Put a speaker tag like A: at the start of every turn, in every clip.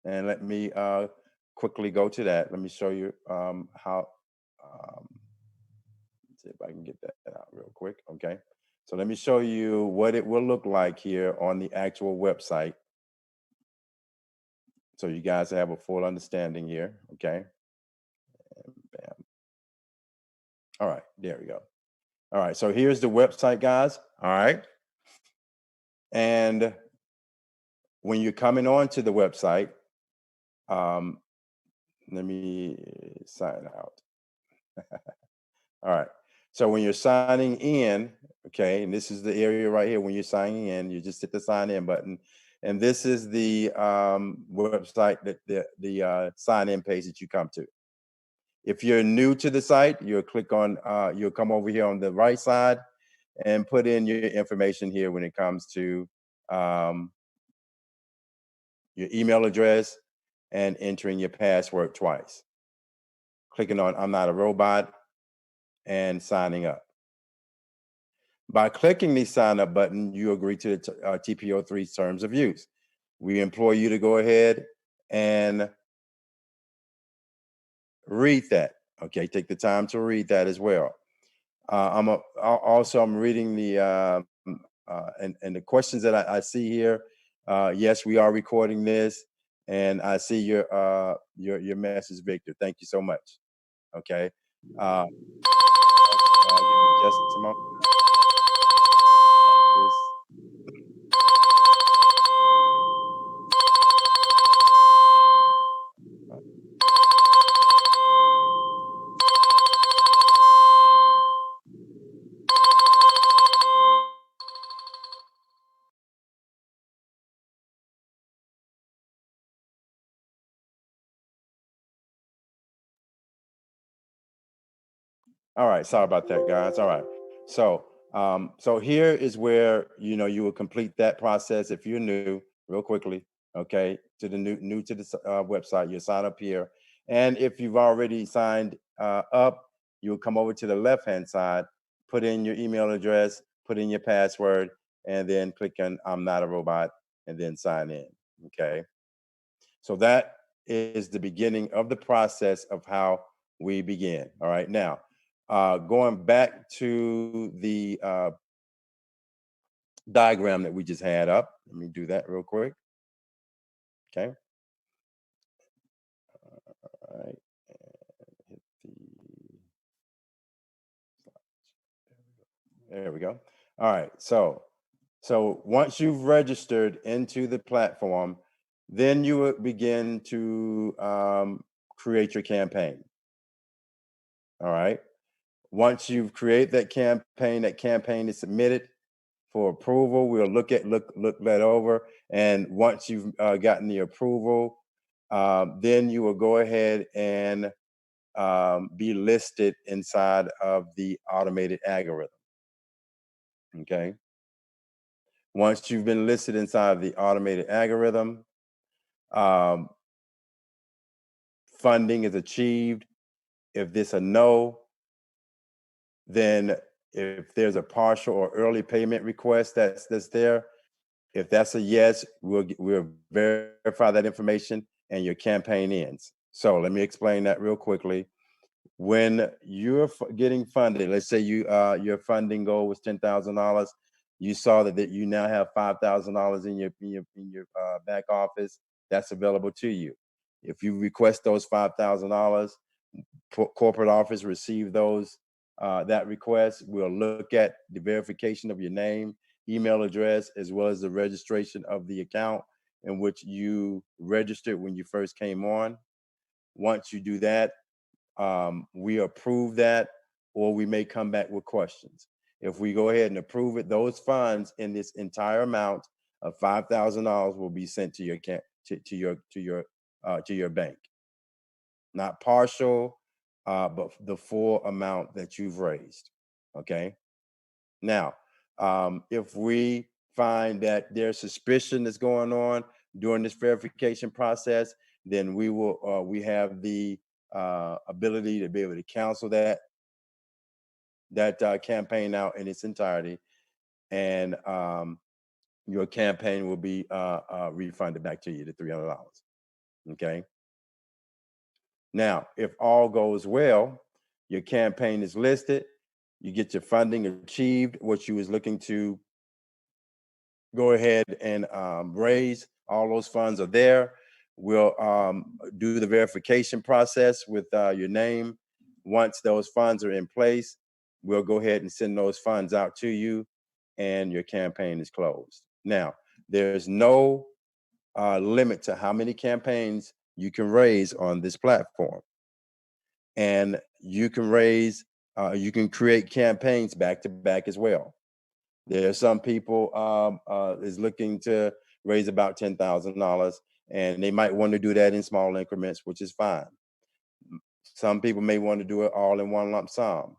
A: And let me quickly go to that. Let me show you how. Um, let's see if I can get that out real quick. Okay. So let me show you what it will look like here on the actual website. So you guys have a full understanding here. Okay. And bam. All right. There we go. All right. So here's the website, guys. All right. And when you're coming on to the website, um, let me sign out. All right. So when you're signing in, okay, and this is the area right here. When you're signing in, you just hit the sign in button, and this is the website that the sign in page that you come to. If you're new to the site, you'll click on, you'll come over here on the right side and put in your information here when it comes to um, your email address and entering your password twice. Clicking on I'm not a robot and signing up. By clicking the sign up button, you agree to the TPO3 terms of use. We implore you to go ahead and read that. Okay, take the time to read that as well. I'm reading the and the questions that I see here. Yes, we are recording this, and I see your message, Victor. Thank you so much. Okay, give me just a moment. This. All right, sorry about that, guys. All right, so here is where you will complete that process if you're new, real quickly. Okay, to the new to the website, you sign up here, and if you've already signed up, you'll come over to the left hand side, put in your email address, put in your password, and then click on I'm not a robot, and then sign in. Okay, so that is the beginning of the process of how we begin. All right. Now, going back to the diagram that we just had up, let me do that real quick. Okay. All right. And hit there we go. All right. So once you've registered into the platform, then you would begin to create your campaign. All right. Once you've created that campaign is submitted for approval. We'll look that over, and once you've gotten the approval, then you will go ahead and be listed inside of the automated algorithm. Okay. Once you've been listed inside of the automated algorithm, um, funding is achieved. If this a no, then if there's a partial or early payment request that's there, if that's a yes, we'll verify that information and your campaign ends. So let me explain that real quickly. When you're getting funded, let's say your funding goal was $10,000. You saw that you now have $5,000 in your back office that's available to you. If you request those $5,000, corporate office receive those that request. We'll look at the verification of your name, email address, as well as the registration of the account in which you registered when you first came on. Once you do that, we approve that, or we may come back with questions. If we go ahead and approve it, those funds in this entire amount of $5,000 will be sent to your to your bank. Not partial, but the full amount that you've raised. Okay. Now, if we find that there's suspicion that's going on during this verification process, then we have the ability to be able to cancel that campaign out in its entirety, and your campaign will be refunded back to you, the $300. Okay. Now, if all goes well, your campaign is listed, you get your funding achieved, what you was looking to go ahead and raise, all those funds are there. We'll do the verification process with your name. Once those funds are in place, we'll go ahead and send those funds out to you, and your campaign is closed. Now, there's no limit to how many campaigns you can raise on this platform. And you can you can create campaigns back to back as well. There are some people is looking to raise about $10,000, and they might want to do that in small increments, which is fine. Some people may want to do it all in one lump sum.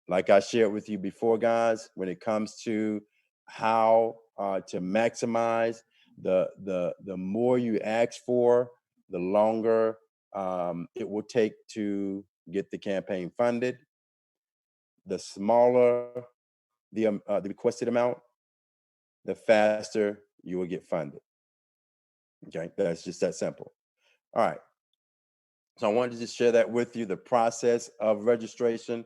A: Like I shared with you before, guys, when it comes to how to maximize the more you ask for, the longer it will take to get the campaign funded. The smaller the requested amount, the faster you will get funded. Okay, that's just that simple. All right. So I wanted to just share that with you, the process of registration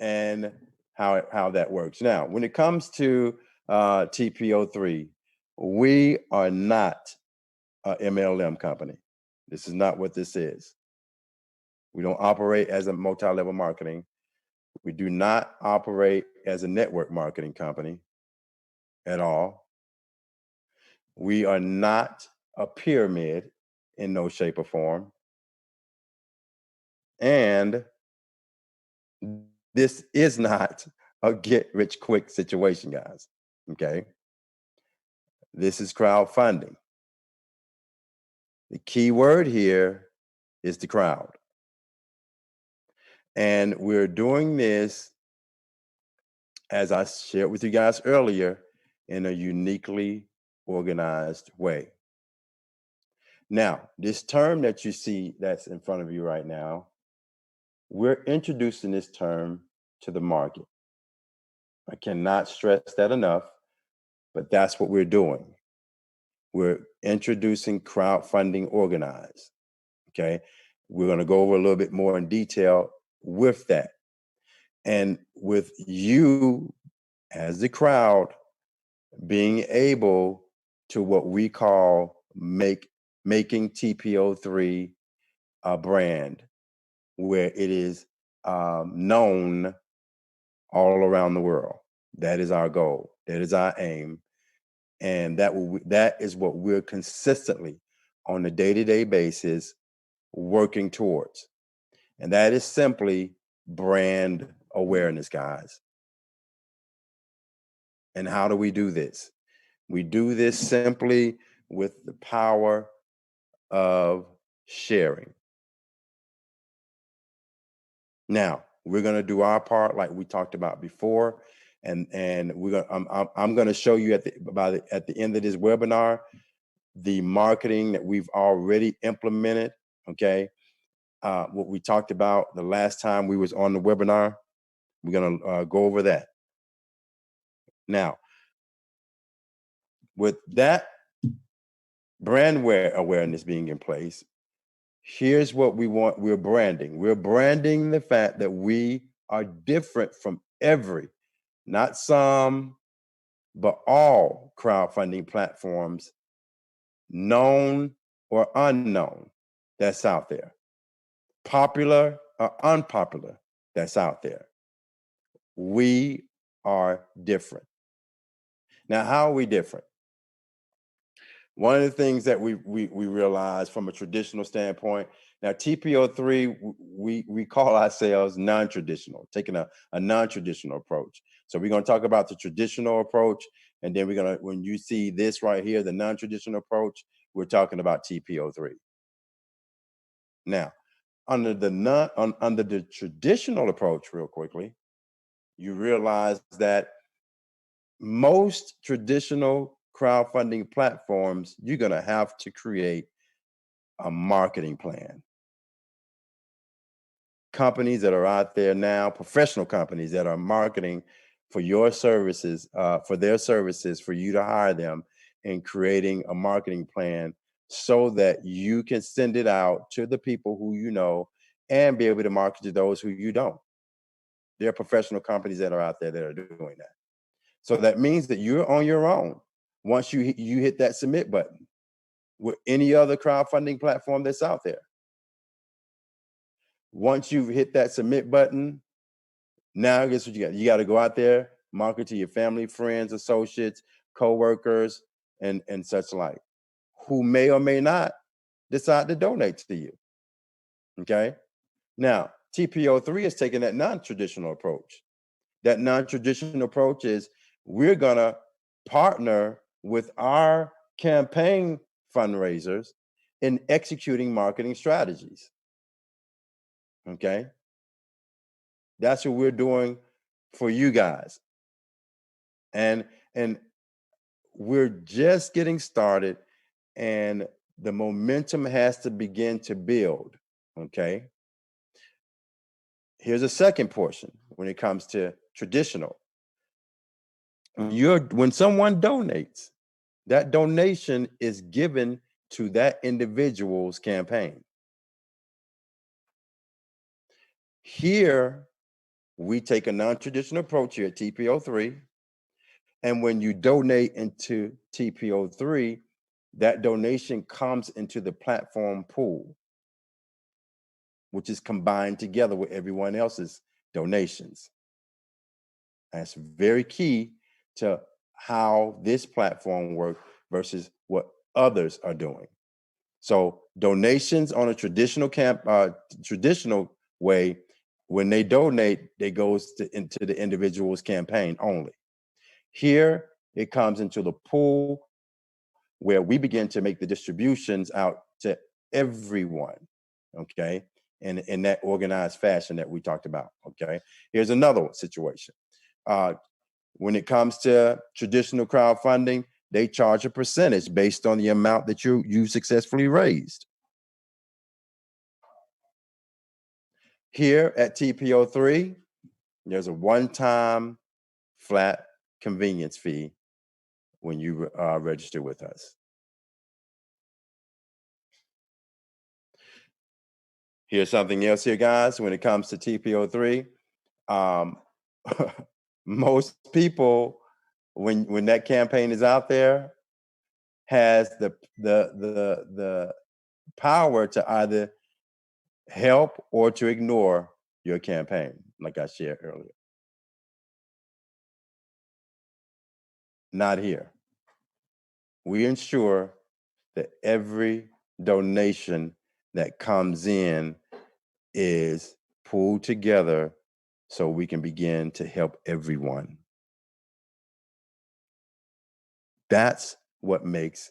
A: and how that works. Now, when it comes to TP03, we are not a MLM company. This is not what this is. We don't operate as a multi-level marketing. We do not operate as a network marketing company at all. We are not a pyramid in no shape or form. And this is not a get rich quick situation, guys. Okay. This is crowdfunding. The key word here is the crowd. And we're doing this, as I shared with you guys earlier, in a uniquely organized way. Now, this term that you see that's in front of you right now, we're introducing this term to the market. I cannot stress that enough, but that's what we're doing. We're introducing crowdfunding organized. Okay. We're going to go over a little bit more in detail with that. And with you as the crowd being able to what we call making TP03 a brand where it is known all around the world. That is our goal. That is our aim. And that is what we're consistently on a day-to-day basis working towards. And that is simply brand awareness, guys. And how do we do this? We do this simply with the power of sharing. Now, we're going to do our part like we talked about before. And I'm going to show you at the end of this webinar the marketing that we've already implemented. Okay, what we talked about the last time we was on the webinar. We're going to go over that. Now, with that brand awareness being in place, here's what we want. We're branding. We're branding the fact that we are different from not some, but all crowdfunding platforms, known or unknown, that's out there. Popular or unpopular, that's out there. We are different. Now, how are we different? One of the things that we realize from a traditional standpoint, now TP03, we call ourselves non-traditional, taking a non-traditional approach. So we're going to talk about the traditional approach, and then when you see this right here, the non-traditional approach, we're talking about TP03. Now, under the traditional approach, real quickly, you realize that most traditional crowdfunding platforms, you're going to have to create a marketing plan. Companies that are out there now, professional companies that are marketing for your services, for their services, for you to hire them, and creating a marketing plan so that you can send it out to the people who you know and be able to market to those who you don't. There are professional companies that are out there that are doing that. So that means that you're on your own once you hit that submit button with any other crowdfunding platform that's out there. Once you've hit that submit button, now guess what you got? You got to go out there, market to your family, friends, associates, coworkers, and such like, who may or may not decide to donate to you. Okay. Now, TPO3 is taking that non-traditional approach. That non-traditional approach is we're gonna partner with our campaign fundraisers in executing marketing strategies. Okay. That's what we're doing for you guys. And we're just getting started, and the momentum has to begin to build. Okay. Here's a second portion when it comes to traditional. When someone donates, that donation is given to that individual's campaign. Here, we take a non-traditional approach here at TPO3. And when you donate into TPO3, that donation comes into the platform pool, which is combined together with everyone else's donations. That's very key to how this platform works versus what others are doing. So donations on a traditional way, when they donate, it goes into the individual's campaign only. Here, it comes into the pool where we begin to make the distributions out to everyone, okay, in that organized fashion that we talked about, okay? Here's another situation. When it comes to traditional crowdfunding, they charge a percentage based on the amount that you successfully raised. Here at TPO3, there's a one-time flat convenience fee when you register with us. Here's something else here, guys. When it comes to TPO3, most people, when that campaign is out there, has the power to either help or to ignore your campaign, like I shared earlier. Not here. We ensure that every donation that comes in is pulled together so we can begin to help everyone. That's what makes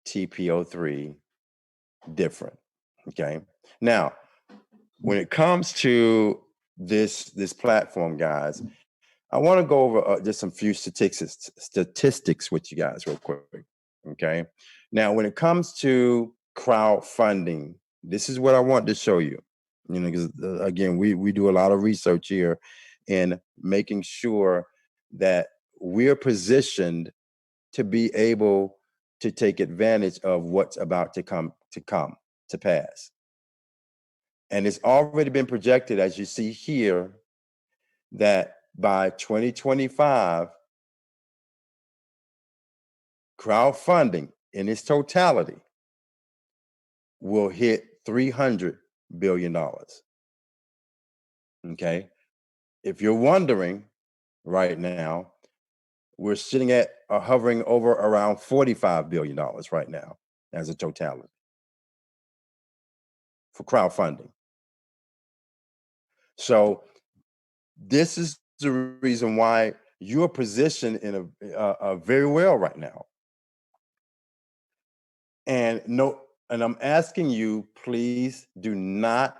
A: TPO3 different. Okay. Now, when it comes to this platform, guys, I want to go over just some few statistics with you guys real quick. Okay. Now, when it comes to crowdfunding, this is what I want to show you. You know, because again, we do a lot of research here in making sure that we're positioned to be able to take advantage of what's about to come to pass. And it's already been projected, as you see here, that by 2025, crowdfunding in its totality will hit $300 billion. Okay. If you're wondering right now, we're sitting at hovering over around $45 billion right now as a totality for crowdfunding. So this is the reason why you're positioned in a very well right now. And I'm asking you, please do not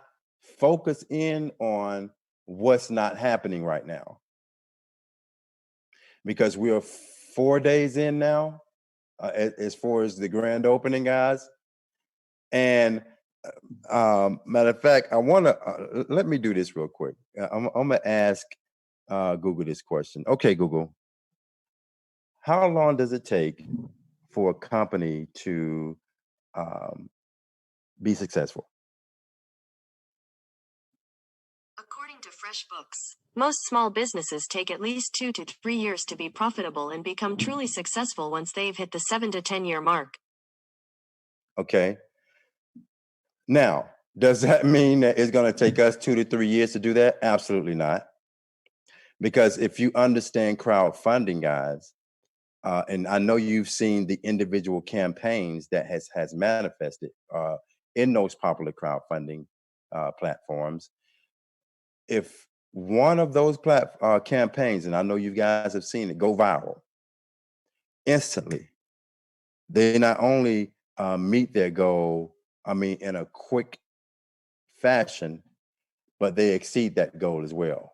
A: focus in on what's not happening right now, because we are 4 days in now, as far as the grand opening, guys. And matter of fact, I want to let me do this real quick. I'm gonna ask Google this question. Okay, Google, how long does it take for a company to be successful.
B: According to FreshBooks, most small businesses take at least 2 to 3 years to be profitable and become truly successful once they've hit the 7 to 10 year mark.
A: Okay. Now, does that mean that it's going to take us 2 to 3 years to do that? Absolutely not. Because if you understand crowdfunding, guys, and I know you've seen the individual campaigns that has manifested in those popular crowdfunding platforms. If one of those campaigns, and I know you guys have seen it, go viral instantly, they not only meet their goal, I mean, in a quick fashion, but they exceed that goal as well.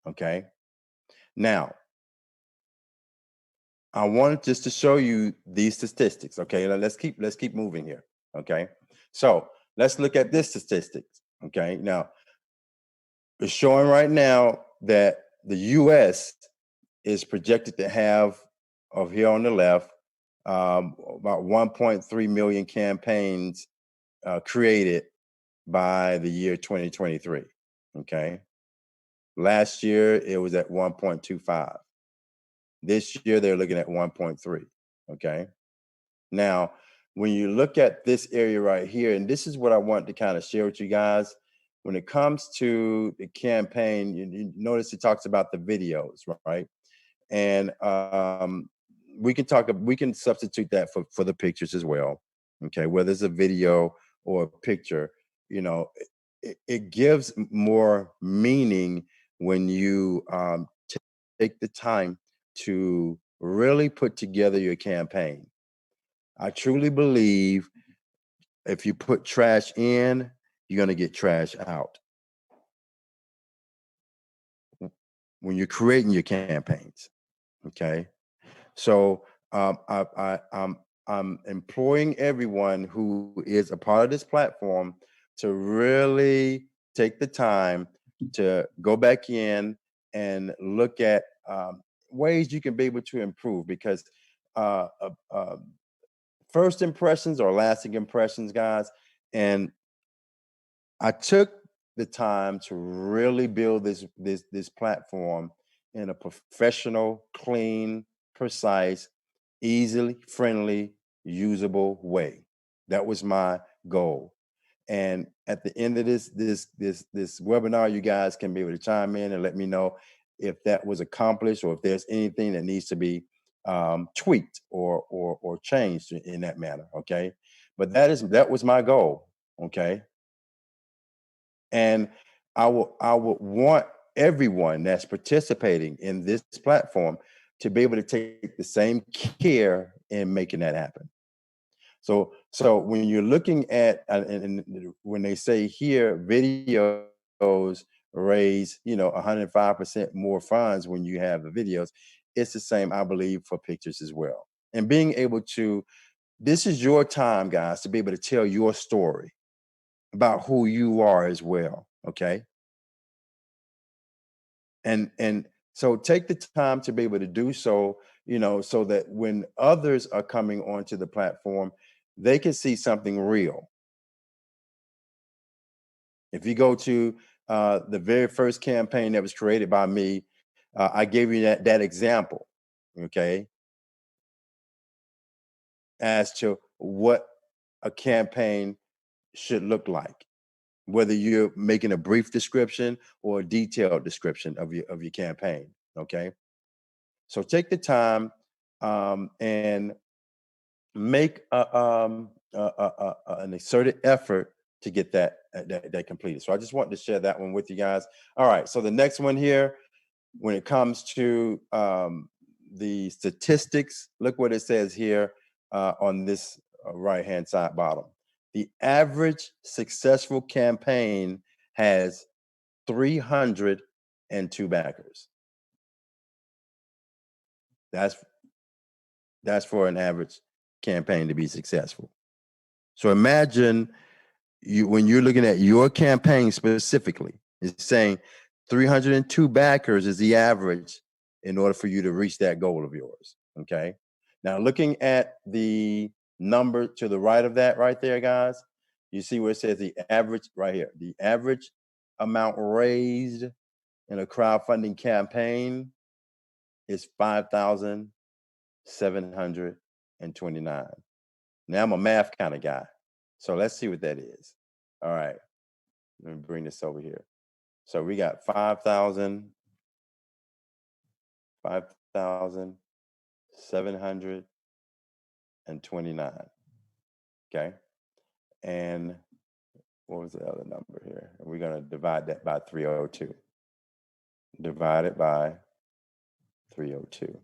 A: Okay. Now, I wanted just to show you these statistics. Okay, now let's keep moving here. Okay, so let's look at this statistics. Okay, now it's showing right now that the U.S. is projected to have, of here on the left, about 1.3 million campaigns created by the year 2023. Okay, last year it was at 1.25. This year they're looking at 1.3. Okay. Now, when you look at this area right here, and this is what I want to kind of share with you guys, when it comes to the campaign, you notice it talks about the videos, right? And we can substitute that for the pictures as well. Okay, whether it's a video or a picture, you know, it gives more meaning when you take the time to really put together your campaign. I truly believe if you put trash in, you're going to get trash out when you're creating your campaigns. Okay. So I'm employing everyone who is a part of this platform to really take the time to go back in and look at ways you can be able to improve, because uh, uh, uh, first impressions are lasting impressions, guys. And I took the time to really build this platform in a professional, clean, precise, easily friendly, usable way. That was my goal. And at the end of this webinar, you guys can be able to chime in and let me know if that was accomplished, or if there's anything that needs to be tweaked or changed in that manner. Okay, but that was my goal. Okay, and I would want everyone that's participating in this platform to be able to take the same care in making that happen. So when you're looking at and when they say here videos raise 105% more funds when you have the videos, it's the same, I believe, for pictures as well. And being able to, this is your time, guys, to be able to tell your story about who you are as well. Okay. And so take the time to be able to do so, so that when others are coming onto the platform, they can see something real. If you go to the very first campaign that was created by me, I gave you that example, okay, as to what a campaign should look like, whether you're making a brief description or a detailed description of your campaign. Okay, so take the time and make an exerted effort to get that completed. So I just wanted to share that one with you guys. All right, so the next one here, when it comes to the statistics, look what it says here on this right-hand side bottom. The average successful campaign has 302 backers. That's for an average campaign to be successful. So imagine when you're looking at your campaign specifically, it's saying 302 backers is the average in order for you to reach that goal of yours. Okay. Now looking at the number to the right of that right there, guys, you see where it says the average right here, the average amount raised in a crowdfunding campaign is 5,729. Now I'm a math kind of guy. So let's see what that is. All right. Let me bring this over here. So we got 5,729. Okay. And what was the other number here? We're going to divide that by 302. Divide it by 302.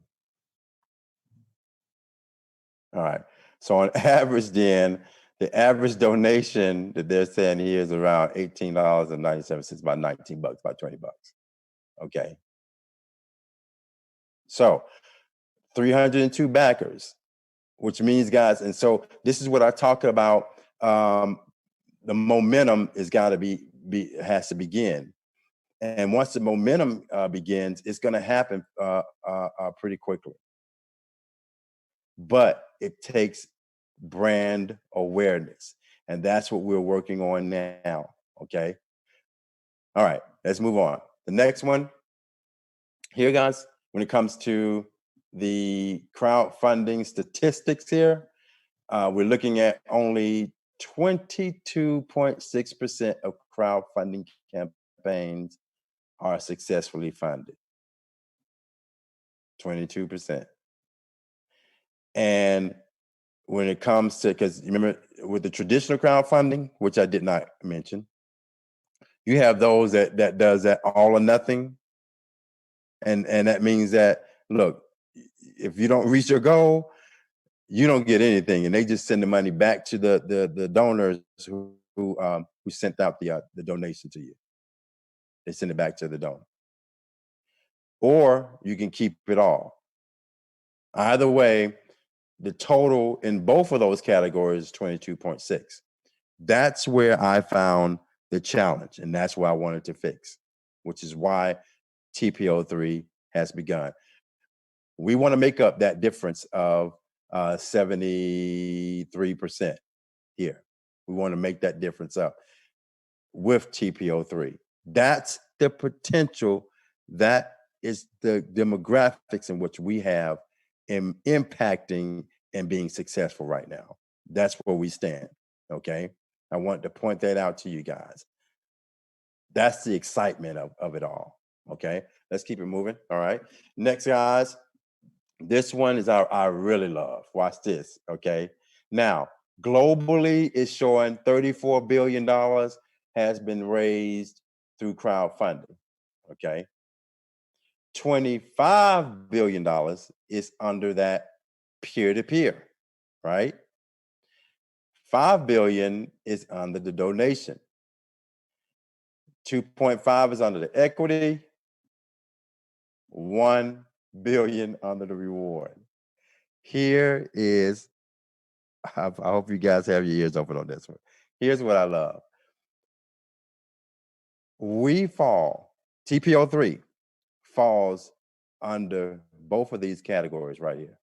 A: All right. So on average, then, the average donation that they're saying here is around $18.97, about $19, about $20. Okay. So 302 backers, which means, guys, and so this is what I talk about. The momentum has got to has to begin. And once the momentum begins, it's going to happen pretty quickly. But it takes brand awareness. And that's what we're working on now. Okay. All right. Let's move on. The next one here, guys, when it comes to the crowdfunding statistics here, we're looking at only 22.6% of crowdfunding campaigns are successfully funded. 22%. And when it comes to, because remember with the traditional crowdfunding, which I did not mention, you have those that does that all or nothing. And that means that, look, if you don't reach your goal, you don't get anything, and they just send the money back to the donors who sent out the donation to you. They send it back to the donor, or you can keep it all. Either way, the total in both of those categories is 22.6. That's where I found the challenge, and that's where I wanted to fix, which is why TPO3 has begun. We want to make up that difference of 73% here. We want to make that difference up with TPO3. That's the potential. That is the demographics in which we have in impacting and being successful right now. That's where we stand. Okay. I want to point that out to you guys. That's the excitement of it all. Okay. Let's keep it moving. All right. Next, guys. This one is I really love. Watch this. Okay. Now, globally, it's showing $34 billion has been raised through crowdfunding. Okay. $25 billion is under that peer-to-peer, right? $5 billion is under the donation. 2.5 is under the equity. 1 billion under the reward. Here is, I hope you guys have your ears open on this one. Here's what I love. We fall, TPO3 falls under both of these categories right here.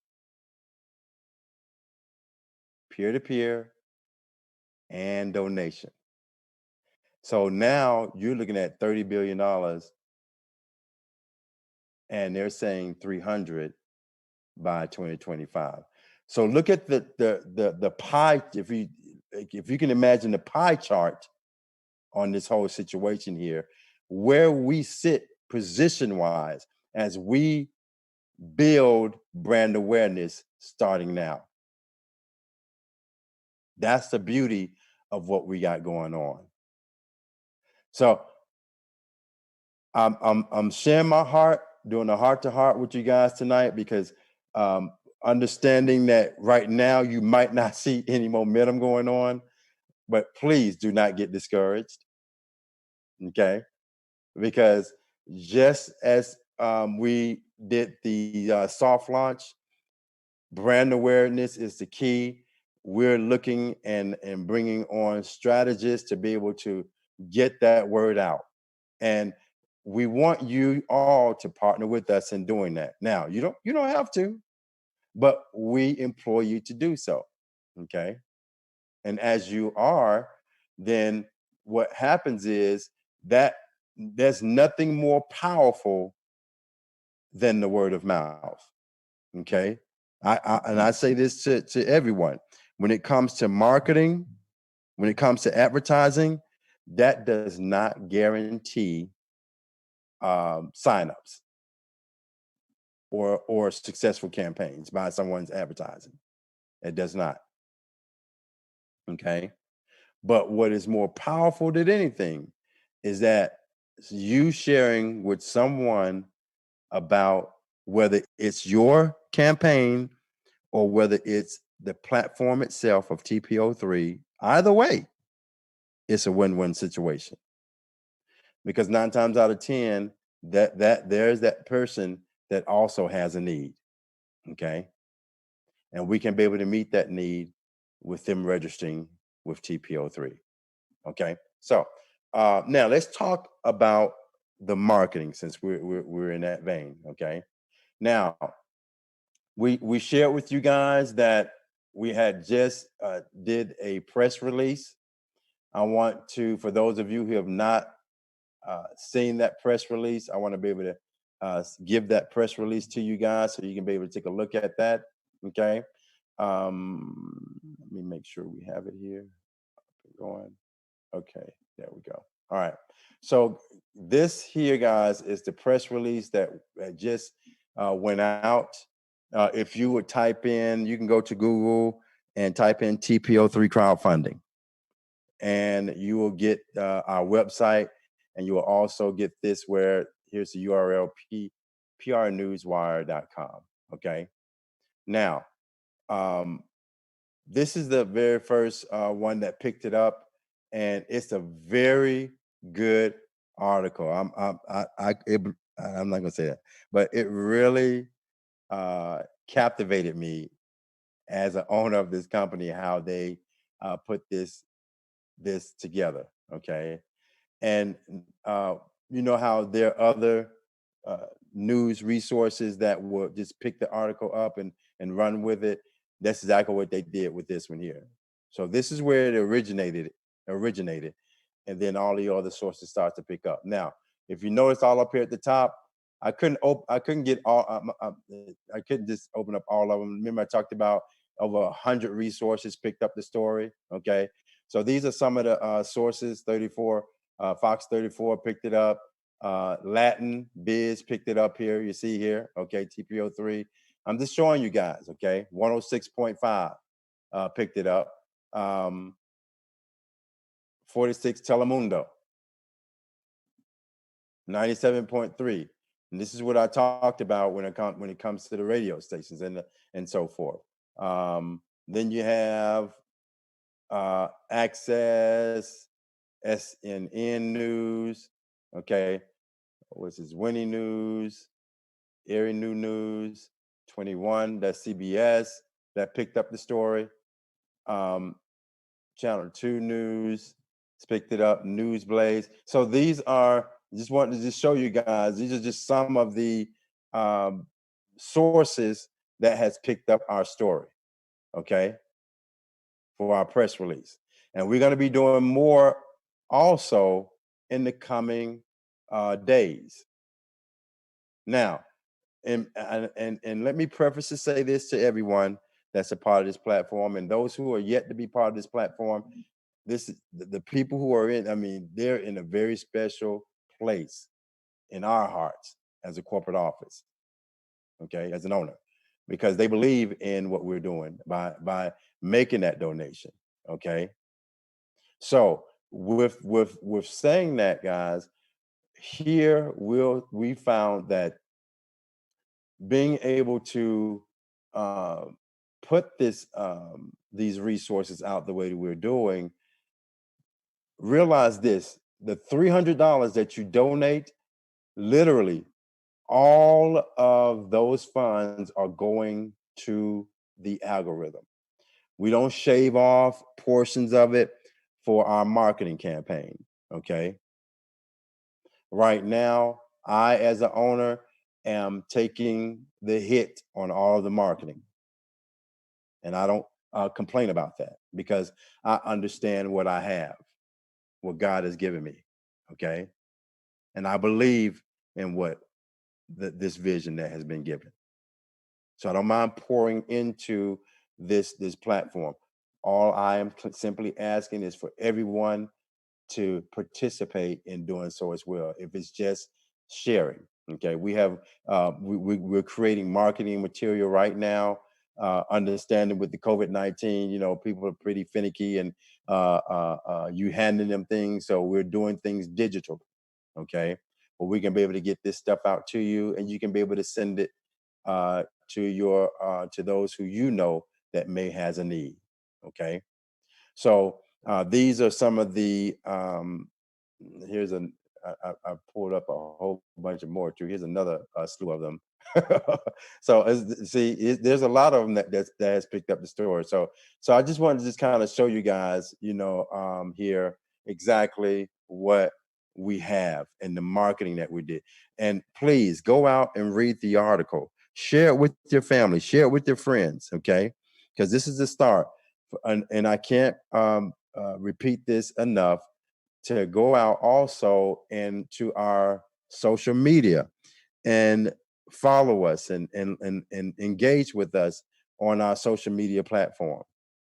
A: Peer-to-peer and donation. So now you're looking at $30 billion and they're saying 300 by 2025. So look at the pie. If you can imagine the pie chart on this whole situation here, where we sit position-wise as we build brand awareness starting now. That's the beauty of what we got going on. So I'm sharing my heart, doing a heart-to-heart with you guys tonight, because understanding that right now you might not see any momentum going on, but please do not get discouraged, okay? Because just as we did the soft launch, brand awareness is the key. We're looking and bringing on strategists to be able to get that word out. And we want you all to partner with us in doing that. Now, you don't have to, but we implore you to do so. Okay. And as you are, then what happens is that there's nothing more powerful than the word of mouth. Okay. And I say this to everyone when it comes to marketing, when it comes to advertising, that does not guarantee signups or successful campaigns by someone's advertising. It does not. Okay. But what is more powerful than anything is that you sharing with someone about whether it's your campaign or whether it's the platform itself of TPO3, either way, it's a win-win situation. Because 9 times out of 10, that there's that person that also has a need. Okay. And we can be able to meet that need with them registering with TPO3. Okay. So now let's talk about the marketing since we're in that vein. Okay. Now we shared with you guys that we had just did a press release. I want to, for those of you who have not seen that press release, I want to be able to give that press release to you guys so you can be able to take a look at that. Okay. Let me make sure we have it here. Going. Okay, there we go. All right. So this here, guys, is the press release that just went out. If you would type in, you can go to Google and type in TPO3 crowdfunding, and you will get our website, and you will also get this where here's the URL prnewswire.com. Okay. Now, this is the very first one that picked it up, and it's a very good article. I'm not gonna say that, but it really captivated me as an owner of this company how they put this together. Okay, and you know how there are other news resources that will just pick the article up and run with it. That's exactly what they did with this one here. So this is where it originated, and then all the other sources start to pick up. Now, if you notice all up here at the top, I couldn't get all. I couldn't just open up all of them. Remember, I talked about over 100 resources picked up the story. Okay, so these are some of the sources. 34, Fox 34 picked it up. Latin Biz picked it up here. You see here. Okay, TPO3. I'm just showing you guys. Okay, 106.5 picked it up. 46 Telemundo. 97.3. And this is what I talked about when it comes to the radio stations and so forth. Then you have Access, SNN News. Okay, what's this? Winning News, Erie New News, 21. That's CBS that picked up the story. Channel 2 News picked it up. News Blaze. So these are, just wanted to just show you guys, these are just some of the sources that has picked up our story, okay, for our press release. And we're going to be doing more also in the coming days. Now, and let me preface to say this to everyone that's a part of this platform and those who are yet to be part of this platform. This is the people who are in, I mean, they're in a very special place in our hearts as a corporate office, okay, as an owner, because they believe in what we're doing by making that donation, okay? So with saying that, guys, here we found that being able to put these resources out the way that we're doing, realize this: the $300 that you donate, literally all of those funds are going to the algorithm. We don't shave off portions of it for our marketing campaign. Okay. Right now, I, as an owner, am taking the hit on all of the marketing. And I don't complain about that, because I understand what I have, what God has given me. Okay. And I believe in what this vision that has been given. So I don't mind pouring into this platform. All I am simply asking is for everyone to participate in doing so as well. If it's just sharing, okay. We have we're creating marketing material right now. Understanding with the COVID-19, people are pretty finicky, and you handing them things, so we're doing things digital, okay. But we can be able to get this stuff out to you, and you can be able to send it to those who that may has a need, okay. So these are some of the here's an I pulled up a whole bunch of more too. Here's another slew of them. So there's a lot of them that has picked up the story. So I just wanted to just kind of show you guys, here exactly what we have and the marketing that we did. And please go out and read the article. Share it with your family. Share it with your friends. Okay, because this is the start. And I can't repeat this enough, to go out also into our social media and follow us and engage with us on our social media platform.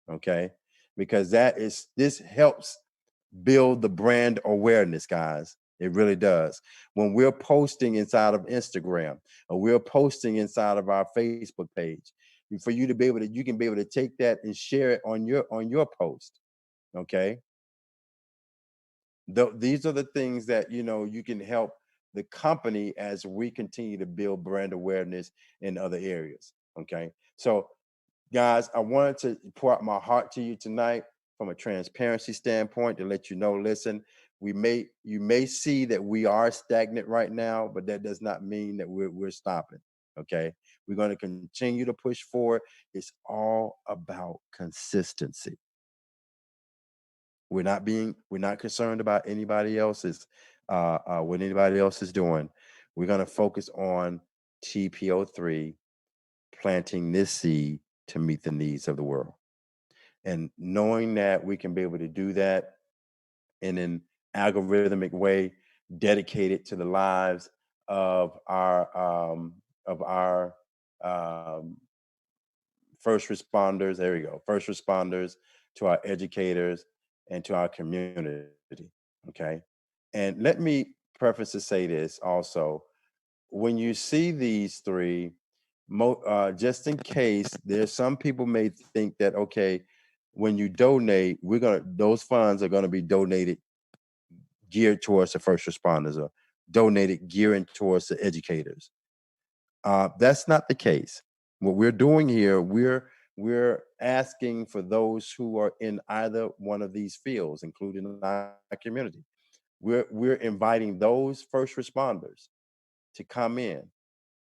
A: Okay, because this helps build the brand awareness, guys. It really does. When we're posting inside of Instagram, or we're posting inside of our Facebook page, for you to be able to, you can be able to take that and share it on your post. Okay. These are the things that you can help the company as we continue to build brand awareness in other areas. Okay. So guys, I wanted to pour out my heart to you tonight from a transparency standpoint, to let you know, listen, you may see that we are stagnant right now, but that does not mean that we're stopping. Okay. We're going to continue to push forward. It's all about consistency. We're not concerned about anybody else's what anybody else is doing. We're going to focus on TP03, planting this seed to meet the needs of the world. And knowing that we can be able to do that in an algorithmic way, dedicated to the lives of our um, first responders. There we go. First responders, to our educators, and to our community. Okay. And let me preface to say this also. When you see these three, just in case, there's some people may think that, okay, when you donate, those funds are gonna be donated geared towards the first responders, or donated gearing towards the educators. That's not the case. What we're doing here, we're asking for those who are in either one of these fields, including our community. We're inviting those first responders to come in.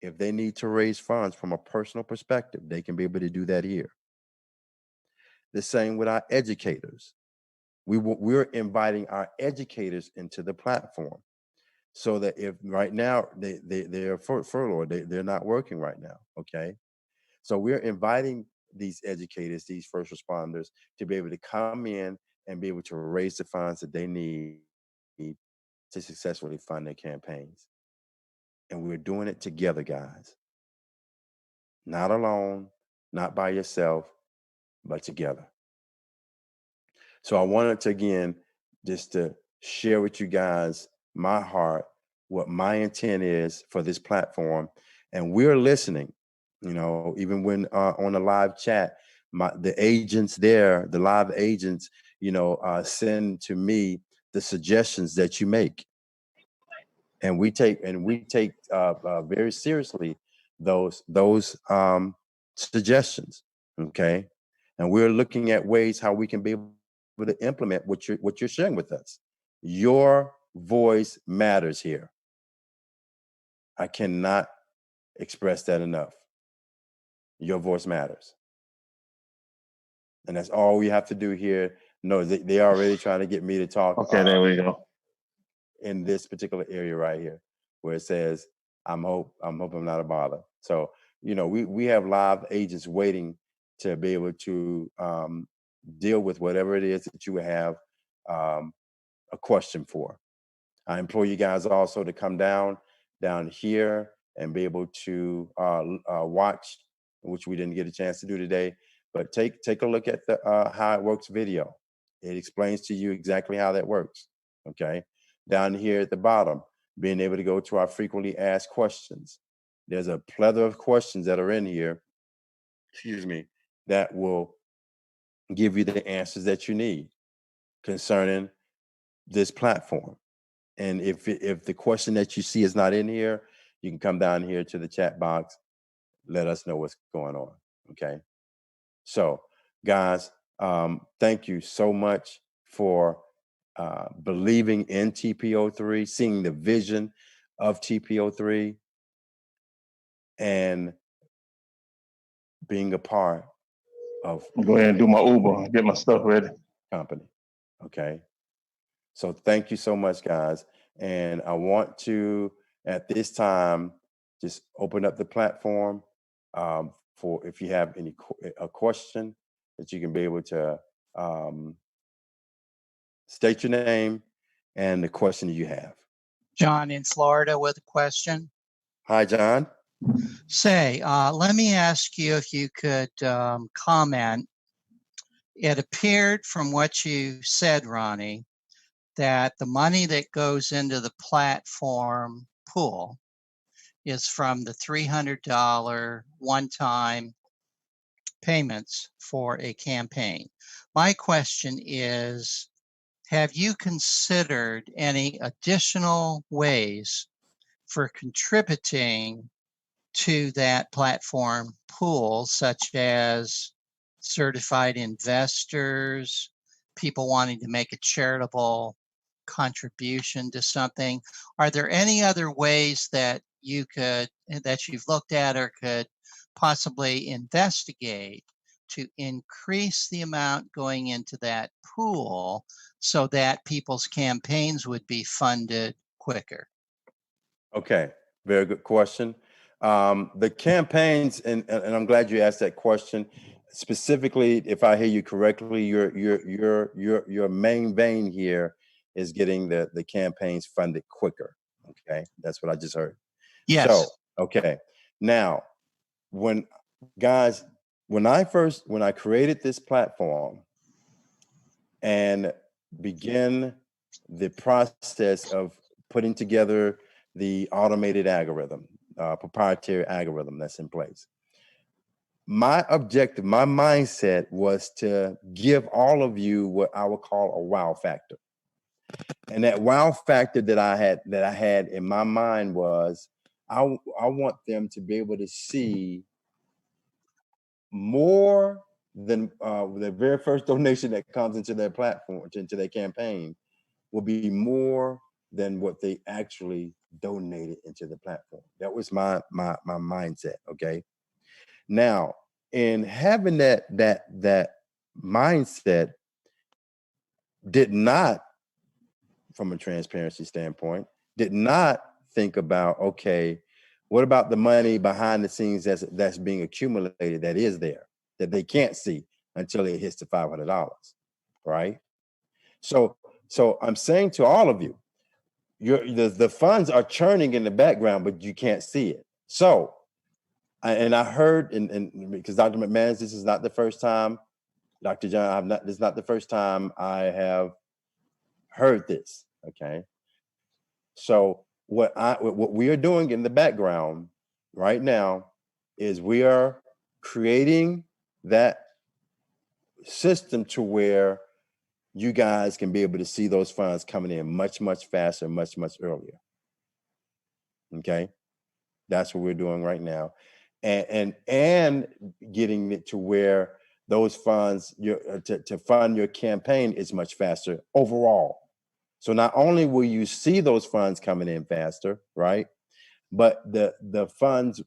A: If they need to raise funds from a personal perspective, they can be able to do that here. The same with our educators. We're inviting our educators into the platform, so that if right now they're furloughed, they're not working right now. Okay. So we're inviting these educators, these first responders, to be able to come in and be able to raise the funds that they need to successfully fund their campaigns. And we're doing it together, guys. Not alone, not by yourself, but together. So I wanted to, again, just to share with you guys my heart, what my intent is for this platform. And we're listening, even when on the live chat, the agents there, the live agents, send to me the suggestions that you make. And we take very seriously those suggestions. Okay. And we're looking at ways how we can be able to implement what you're sharing with us. Your voice matters here. I cannot express that enough. Your voice matters. And that's all we have to do here. No, they already trying to get me to talk.
C: Okay, there we go.
A: In this particular area right here, where it says, I'm hoping I'm not a bother. So, we have live agents waiting to be able to deal with whatever it is that you have a question for. I implore you guys also to come down here and be able to watch, which we didn't get a chance to do today, but take a look at the how it works video. It explains to you exactly how that works. Okay, down here at the bottom, being able to go to our frequently asked questions. There's a plethora of questions that are in here, excuse me, that will give you the answers that you need concerning this platform. And if the question that you see is not in here, you can come down here to the chat box, let us know what's going on. Okay. So, guys, thank you so much for believing in TP03, seeing the vision of TP03, and being a part of
C: I'll go ahead and do my Uber, get my stuff ready.
A: company. Okay. So thank you so much, guys. And I want to, at this time, just open up the platform for if you have a question that you can be able to state your name and the question that you have.
D: John in Florida with a question.
A: Hi, John.
D: Say, let me ask you if you could comment. It appeared from what you said, Ronnie, that the money that goes into the platform pool is from the $300 one-time payments for a campaign. My question is, have you considered any additional ways for contributing to that platform pool, such as certified investors, people wanting to make a charitable contribution to something? Are there any other ways that you've looked at or could possibly investigate to increase the amount going into that pool so that people's campaigns would be funded quicker?
A: Okay, very good question. The campaigns, and I'm glad you asked that question. Specifically, if I hear you correctly, your main vein here is getting the campaigns funded quicker. Okay, that's what I just heard.
D: Yes.
A: So, okay, now when I created this platform and begin the process of putting together the automated algorithm, proprietary algorithm that's in place, my objective, my mindset was to give all of you what I would call a wow factor. And that wow factor that I had in my mind was I want them to be able to see more than the very first donation that comes into their platform, into their campaign, will be more than what they actually donated into the platform. That was my mindset. Okay. Now, in having that mindset, did not, from a transparency standpoint, did not think about, okay, what about the money behind the scenes that's being accumulated that is there, that they can't see until it hits the $500, right? So I'm saying to all of you, the funds are churning in the background, but you can't see it. So, I heard, and because Dr. McManus, this is not the first time, Dr. John, this is not the first time I have heard this. Okay. So what we are doing in the background right now is we are creating that system to where you guys can be able to see those funds coming in much, much faster, much, much earlier. Okay. That's what we're doing right now. And getting it to where those funds to fund your campaign is much faster overall. So not only will you see those funds coming in faster, right? But the funds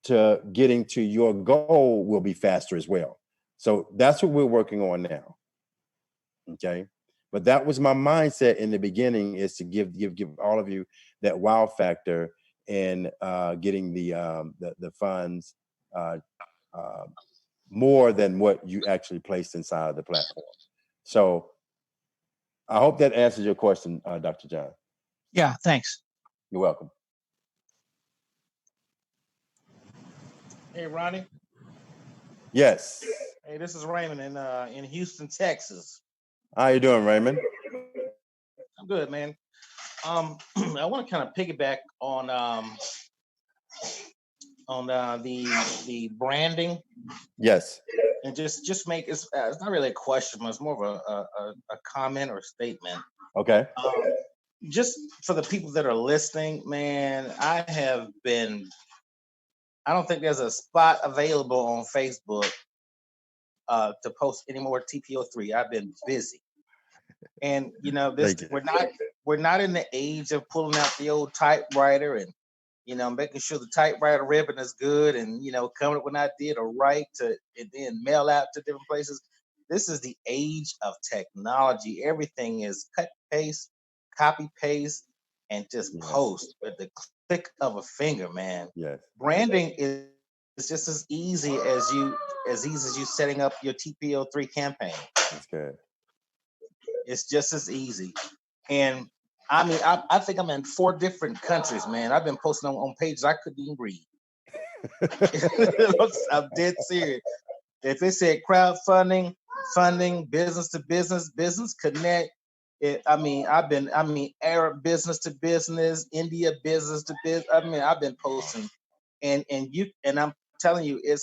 A: to getting to your goal will be faster as well. So that's what we're working on now. Okay. But that was my mindset in the beginning, is to give all of you that wow factor in getting the funds more than what you actually placed inside of the platform. So I hope that answers your question, Dr. John.
D: Yeah, thanks.
A: You're welcome.
E: Hey, Ronnie.
A: Yes.
E: Hey, this is Raymond in Houston, Texas.
A: How you doing, Raymond?
E: I'm good, man. I want to kind of piggyback on the branding
A: Yes.
E: and just make it's not really a question, but it's more of a comment or statement.
A: Okay.
E: Just for the people that are listening, man, I don't think there's a spot available on Facebook to post any more TPO3. I've been busy. And you know,
A: Thank you.
E: we're not in the age of pulling out the old typewriter and making sure the typewriter ribbon is good and coming up with an idea to write to and then mail out to different places. This is the age of technology. Everything is cut, paste, copy, paste, and just
A: Yes.
E: post with the click of a finger, man.
A: Yes.
E: Branding is just as easy as you setting up your TPO3 campaign.
A: That's good.
E: It's just as easy. And I mean, I think I'm in 4 different countries, man. I've been posting on pages I couldn't even read. I'm dead serious. If it said crowdfunding, funding, business to business, business connect. Arab business to business, India business to business. I've been posting, and I'm telling you, it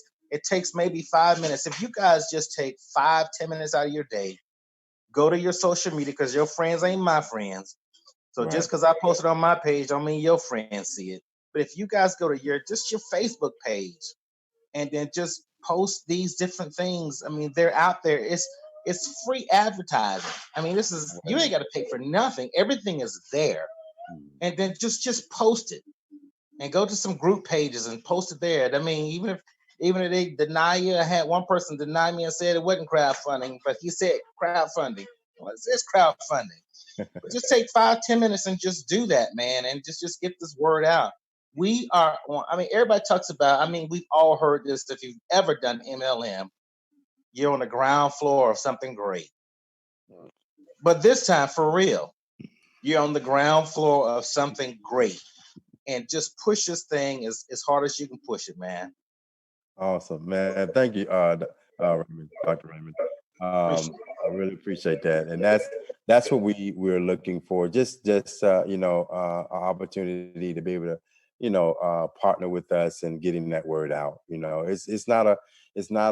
E: takes maybe 5 minutes. If you guys just take 5-10 minutes out of your day, go to your social media because your friends ain't my friends. So just because I posted on my page, don't mean your friends see it. But if you guys go to your Facebook page and then just post these different things, I mean, they're out there. It's free advertising. I mean, you ain't got to pay for nothing. Everything is there. And then just post it and go to some group pages and post it there. I mean, even if they deny you, I had one person deny me and said it wasn't crowdfunding, but he said crowdfunding. Well, it's crowdfunding. But just take 5-10 minutes and just do that, man, and just get this word out. Everybody talks about, we've all heard this. If you've ever done MLM, you're on the ground floor of something great. But this time, for real, you're on the ground floor of something great. And just push this thing as hard as you can push it, man.
A: Awesome, man. Thank you, Raymond, Dr. Raymond. I really appreciate that, and that's what we're looking for. Just an opportunity to be able to partner with us and getting that word out. It's not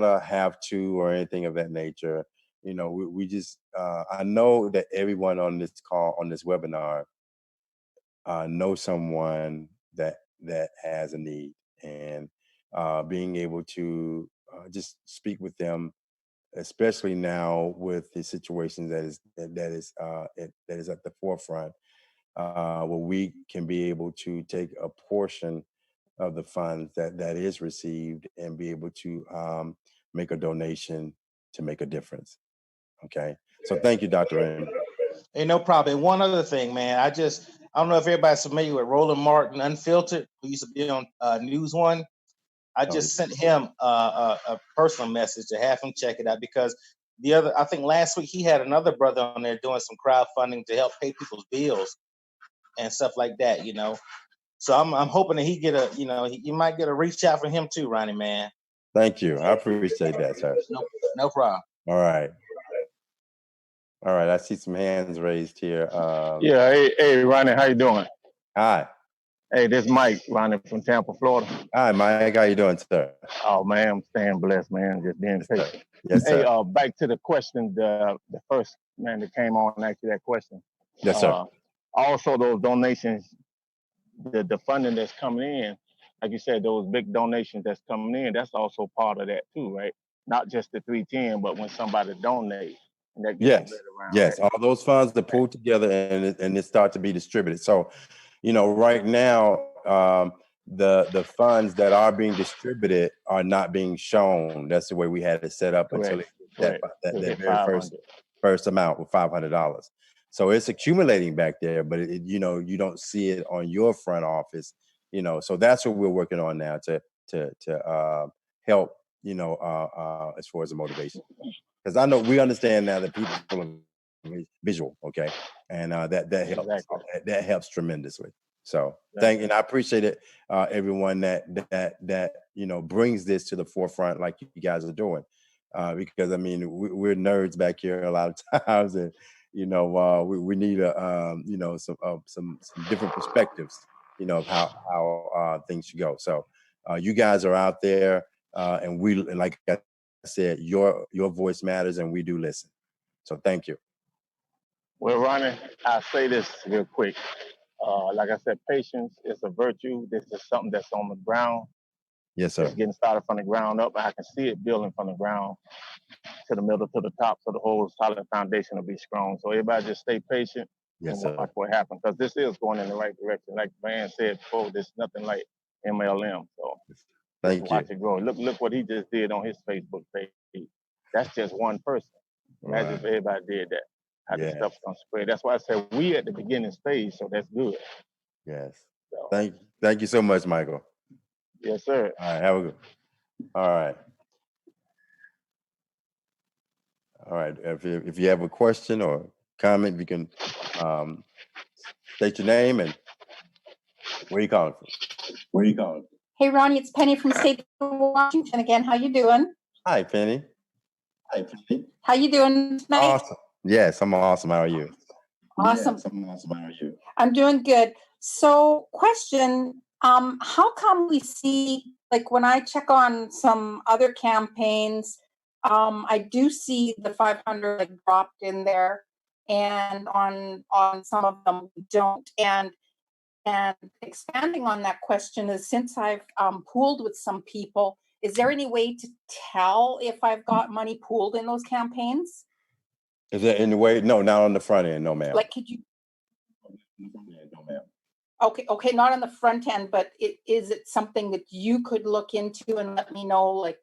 A: a have to or anything of that nature. We just I know that everyone on this call, on this webinar, know someone that has a need, and being able to just speak with them, especially now with the situation that is at the forefront, where we can be able to take a portion of the funds that is received and be able to make a donation to make a difference. Okay, so thank you, Dr. Raymond.
E: Hey, no problem. And one other thing, man, I don't know if everybody's familiar with Roland Martin Unfiltered, who used to be on News One. I just sent him a personal message to have him check it out because I think last week he had another brother on there doing some crowdfunding to help pay people's bills and stuff like that, So I'm hoping that you might get a reach out from him too, Ronnie, man.
A: Thank you. I appreciate that, sir.
E: No problem.
A: All right. I see some hands raised here.
C: Yeah, hey, Ronnie, how you doing?
A: Hi.
C: Hey, this is Mike, Ronnie from Tampa, Florida.
A: Hi, Mike. How you doing, sir?
C: Oh man, I'm staying blessed, man. Just being patient.
A: Yes, sir.
C: Hey, back to the question, the first man that came on and asked you that question.
A: Yes, sir.
C: Also, those donations, the funding that's coming in, like you said, those big donations that's coming in, that's also part of that too, right? Not just the 310, but when somebody donates. And that gets around,
A: yes.
C: right?
A: All those funds are pulled together and it start to be distributed. So, right now, the funds that are being distributed are not being shown. That's the way we had it set up until that very first amount with $500. So it's accumulating back there, but you don't see it on your front office. So that's what we're working on now to help as far as the motivation. Because I know we understand now that people are visual, okay, and that helps.
C: Exactly.
A: That helps tremendously. So
C: Exactly.
A: and I appreciate it, everyone that brings this to the forefront like you guys are doing, because I mean we're nerds back here a lot of times, and we need some different perspectives, of how things should go. So you guys are out there, and like I said, your voice matters, and we do listen. So thank you.
C: Well, Ronnie, I'll say this real quick. Like I said, patience is a virtue. This is something that's on the ground.
A: Yes, sir.
C: It's getting started from the ground up. I can see it building from the ground to the middle to the top, so the whole solid foundation will be strong. So everybody just stay patient
A: Yes,
C: and
A: sir.
C: watch what happens, because this is going in the right direction. Like Van said before, there's nothing like MLM. So
A: Thank
C: just
A: you.
C: watch it grow. Look what he just did on his Facebook page. That's just one person. Imagine if everybody did that. How this
A: Yes.
C: stuff's gonna spread. That's why I said we at the beginning stage, so that's good.
A: Yes.
C: So,
A: Thank you so much, Michael.
C: yes, sir.
A: All right. Have a good. All right. All right. If you have a question or comment, you can state your name and where you calling from.
F: Hey, Ronnie, it's Penny from state of Washington again. How you doing?
A: Hi, Penny.
F: How you doing tonight?
A: Awesome. Yes, I'm awesome. How are you?
F: Awesome. I'm doing good. So, question, how come we see, like when I check on some other campaigns, I do see the 500 like dropped in there, and on some of them we don't. And expanding on that question is, since I've pooled with some people, is there any way to tell if I've got money pooled in those campaigns?
A: Is there any way? No, not on the front end. No, ma'am.
F: Like, could you? Okay, not on the front end, but is it something that you could look into and let me know, like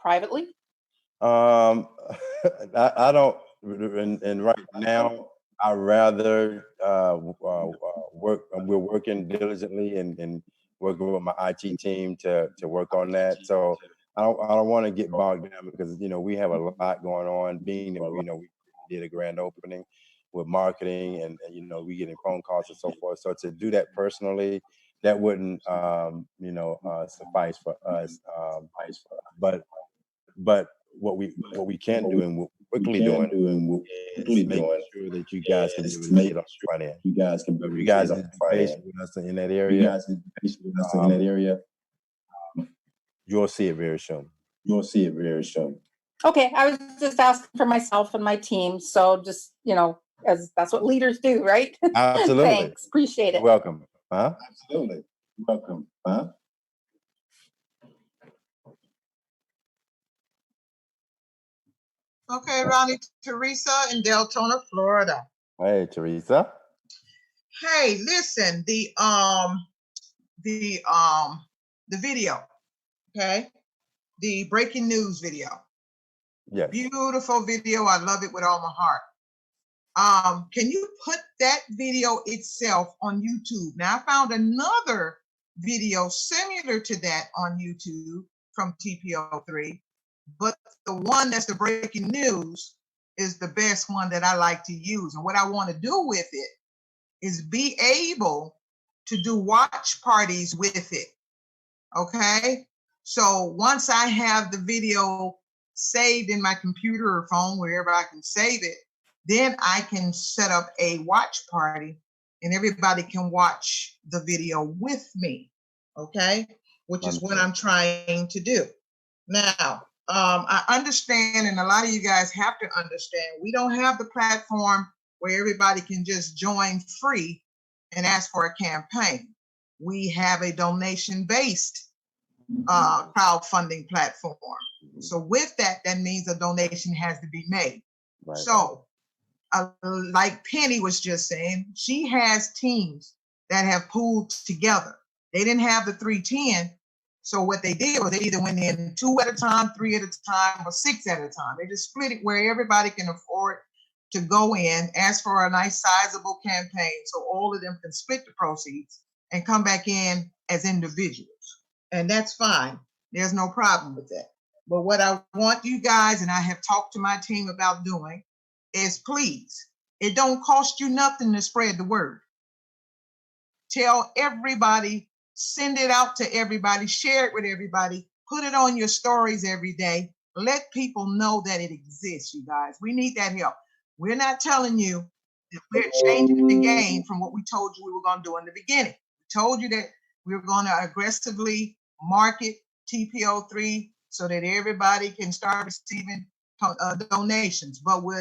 F: privately?
A: I don't, and right now I rather work. We're working diligently and working with my IT team to work on that. So I don't want to get bogged down, because we have a lot going on. Being that we did a grand opening with marketing, and we getting phone calls and so forth. So to do that personally, that wouldn't suffice for us. But what we can do, and what we're quickly doing, is making sure that you guys can be able to see it on the front end. If you guys are patient with us in that area, you'll see it very soon.
F: Okay, I was just asking for myself and my team. So just, as that's what leaders do, right?
A: Absolutely.
F: Thanks, appreciate it.
A: You're welcome.
G: Okay, Ronnie, Teresa in Deltona, Florida.
A: Hey, Teresa.
G: Hey, listen, the video, okay? The breaking news video.
A: Yes.
G: Beautiful video. I love it with all my heart. Can you put that video itself on YouTube? Now, I found another video similar to that on YouTube from TPO3, but the one that's the breaking news is the best one that I like to use. And what I want to do with it is be able to do watch parties with it. Okay? So once I have the video saved in my computer or phone, wherever I can save it, then I can set up a watch party and everybody can watch the video with me. Okay? Which is what I'm trying to do. Now, I understand, and a lot of you guys have to understand, we don't have the platform where everybody can just join free and ask for a campaign. We have a donation-based crowdfunding platform. So with that, that means a donation has to be made. Right. So like Penny was just saying, she has teams that have pooled together. They didn't have the 310. So what they did was they either went in 2 at a time, 3 at a time, or 6 at a time. They just split it where everybody can afford to go in, ask for a nice sizable campaign so all of them can split the proceeds and come back in as individuals. And that's fine. There's no problem with that. But what I want you guys, and I have talked to my team about doing, is please, it don't cost you nothing to spread the word. Tell everybody, send it out to everybody, share it with everybody, put it on your stories every day. Let people know that it exists, you guys. We need that help. We're not telling you that we're changing the game from what we told you we were going to do in the beginning. We told you that we were going to aggressively market TPO3 so that everybody can start receiving donations. But we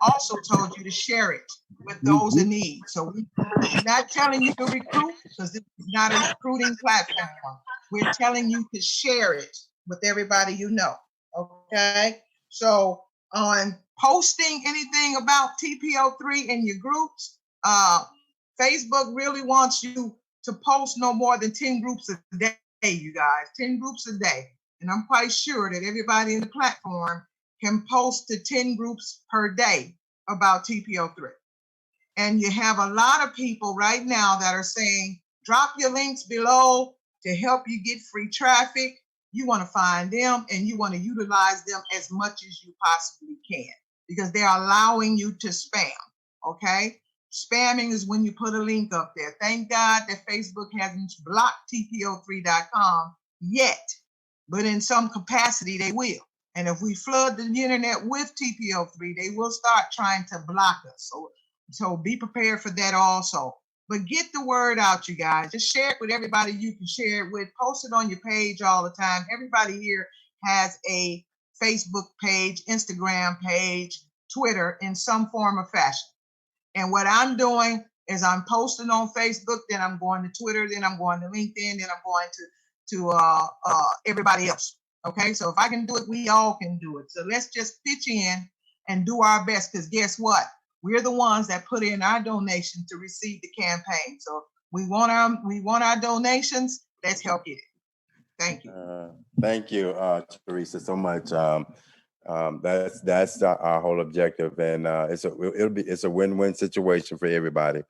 G: also told you to share it with those in need. So we're not telling you to recruit, because this is not a recruiting platform. We're telling you to share it with everybody you know. Okay. So on posting anything about TPO3 in your groups, Facebook really wants you to post no more than 10 groups a day, you guys, 10 groups a day. And I'm quite sure that everybody in the platform can post to 10 groups per day about TPO3. And you have a lot of people right now that are saying, drop your links below to help you get free traffic. You want to find them and you want to utilize them as much as you possibly can, because they're allowing you to spam, okay? Spamming is when you put a link up there. Thank God that Facebook hasn't blocked TPO3.com yet, but in some capacity they will. And if we flood the internet with TPO3, they will start trying to block us. So be prepared for that also. But get the word out, you guys. Just share it with everybody you can share it with. Post it on your page all the time. Everybody here has a Facebook page, Instagram page, Twitter in some form or fashion. And what I'm doing is I'm posting on Facebook, then I'm going to Twitter, then I'm going to LinkedIn, then I'm going to everybody else. Okay, so if I can do it, we all can do it. So let's just pitch in and do our best, because guess what? We're the ones that put in our donation to receive the campaign. So we want our donations. Let's help get it. Thank you.
A: Thank you, Teresa, so much. That's our whole objective, and it's a win-win situation for everybody.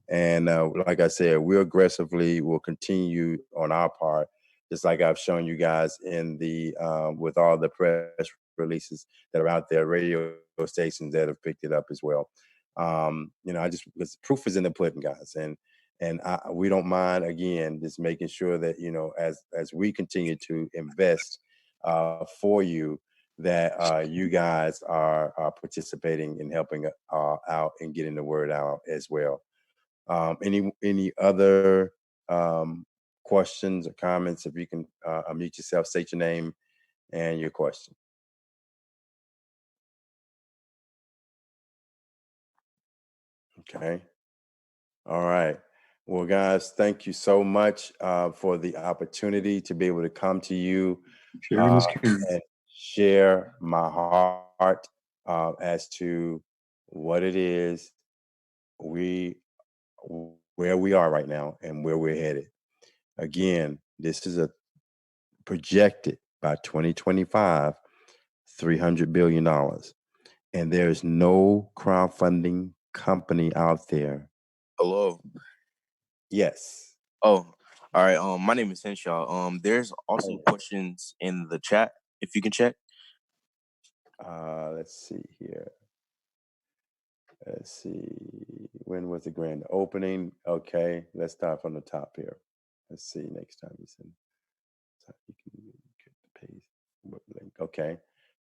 A: And like I said, we'll continue on our part, just like I've shown you guys in the with all the press releases that are out there, radio stations that have picked it up as well. Because proof is in the pudding, guys, and we don't mind, again, just making sure that, as we continue to invest for you, that you guys are participating in helping out and getting the word out as well. Any other questions or comments? If you can unmute yourself, state your name and your question. Okay. All right. Well, guys, thank you so much for the opportunity to be able to come to you and share my heart as to what it is where we are right now and where we're headed. Again, this is a projected by 2025, $300 billion. And there's no crowdfunding company out there.
H: Hello.
A: Yes.
H: Oh, all right. My name is Henshaw. There's also questions in the chat, if you can check.
A: Let's see here. Let's see. When was the grand opening? Okay, let's start from the top here. Let's see. Next time you send, you can get the page link. Okay.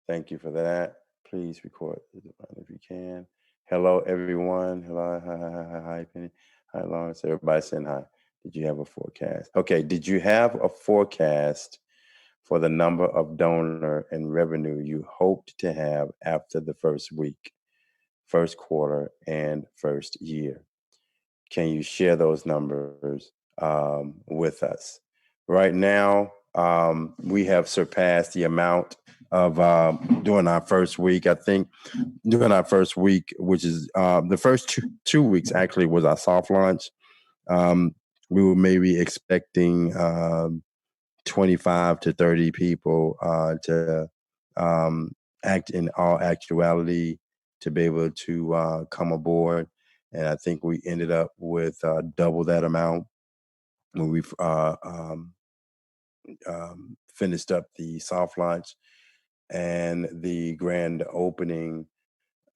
A: Thank you for that. Please record if you can. Hello, everyone. Hello. Hi, Penny. Hi, Lawrence. Everybody saying hi. Did you have a forecast? Okay. Did you have a forecast for the number of donor and revenue you hoped to have after the first week, first quarter, and first year? Can you share those numbers with us? Right now, we have surpassed the amount of during our first week. I think during our first week, which is the first two weeks actually was our soft launch. We were maybe expecting 25 to 30 people to act in all actuality to be able to come aboard. And I think we ended up with double that amount when we finished up the soft launch and the grand opening,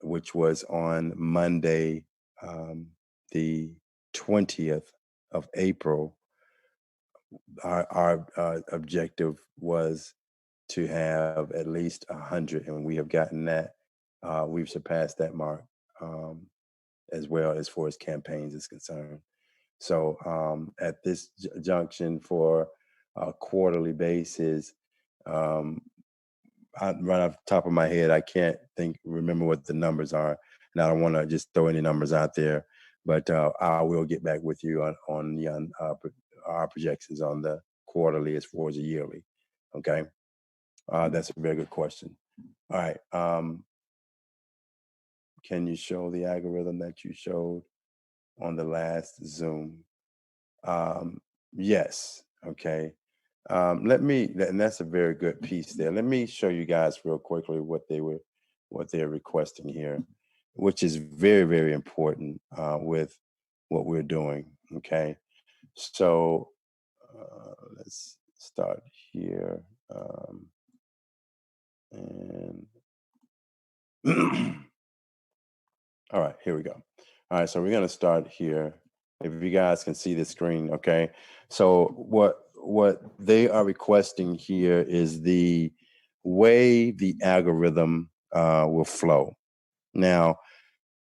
A: which was on Monday, the 20th of April. Our objective was to have at least 100, and we have gotten that. We've surpassed that mark as well as far as campaigns is concerned. So at this junction for a quarterly basis, right off the top of my head, I can't remember what the numbers are, and I don't want to just throw any numbers out there. But I will get back with you on our projections on the quarterly as far as the yearly. Okay, that's a very good question. All right, can you show the algorithm that you showed on the last Zoom? Yes. Okay. And that's a very good piece there. Let me show you guys real quickly what they're requesting here, which is very, very important with what we're doing. Okay. So let's start here. And all right, here we go. All right, so we're gonna start here. If you guys can see the screen, okay. So what they are requesting here is the way the algorithm will flow. Now,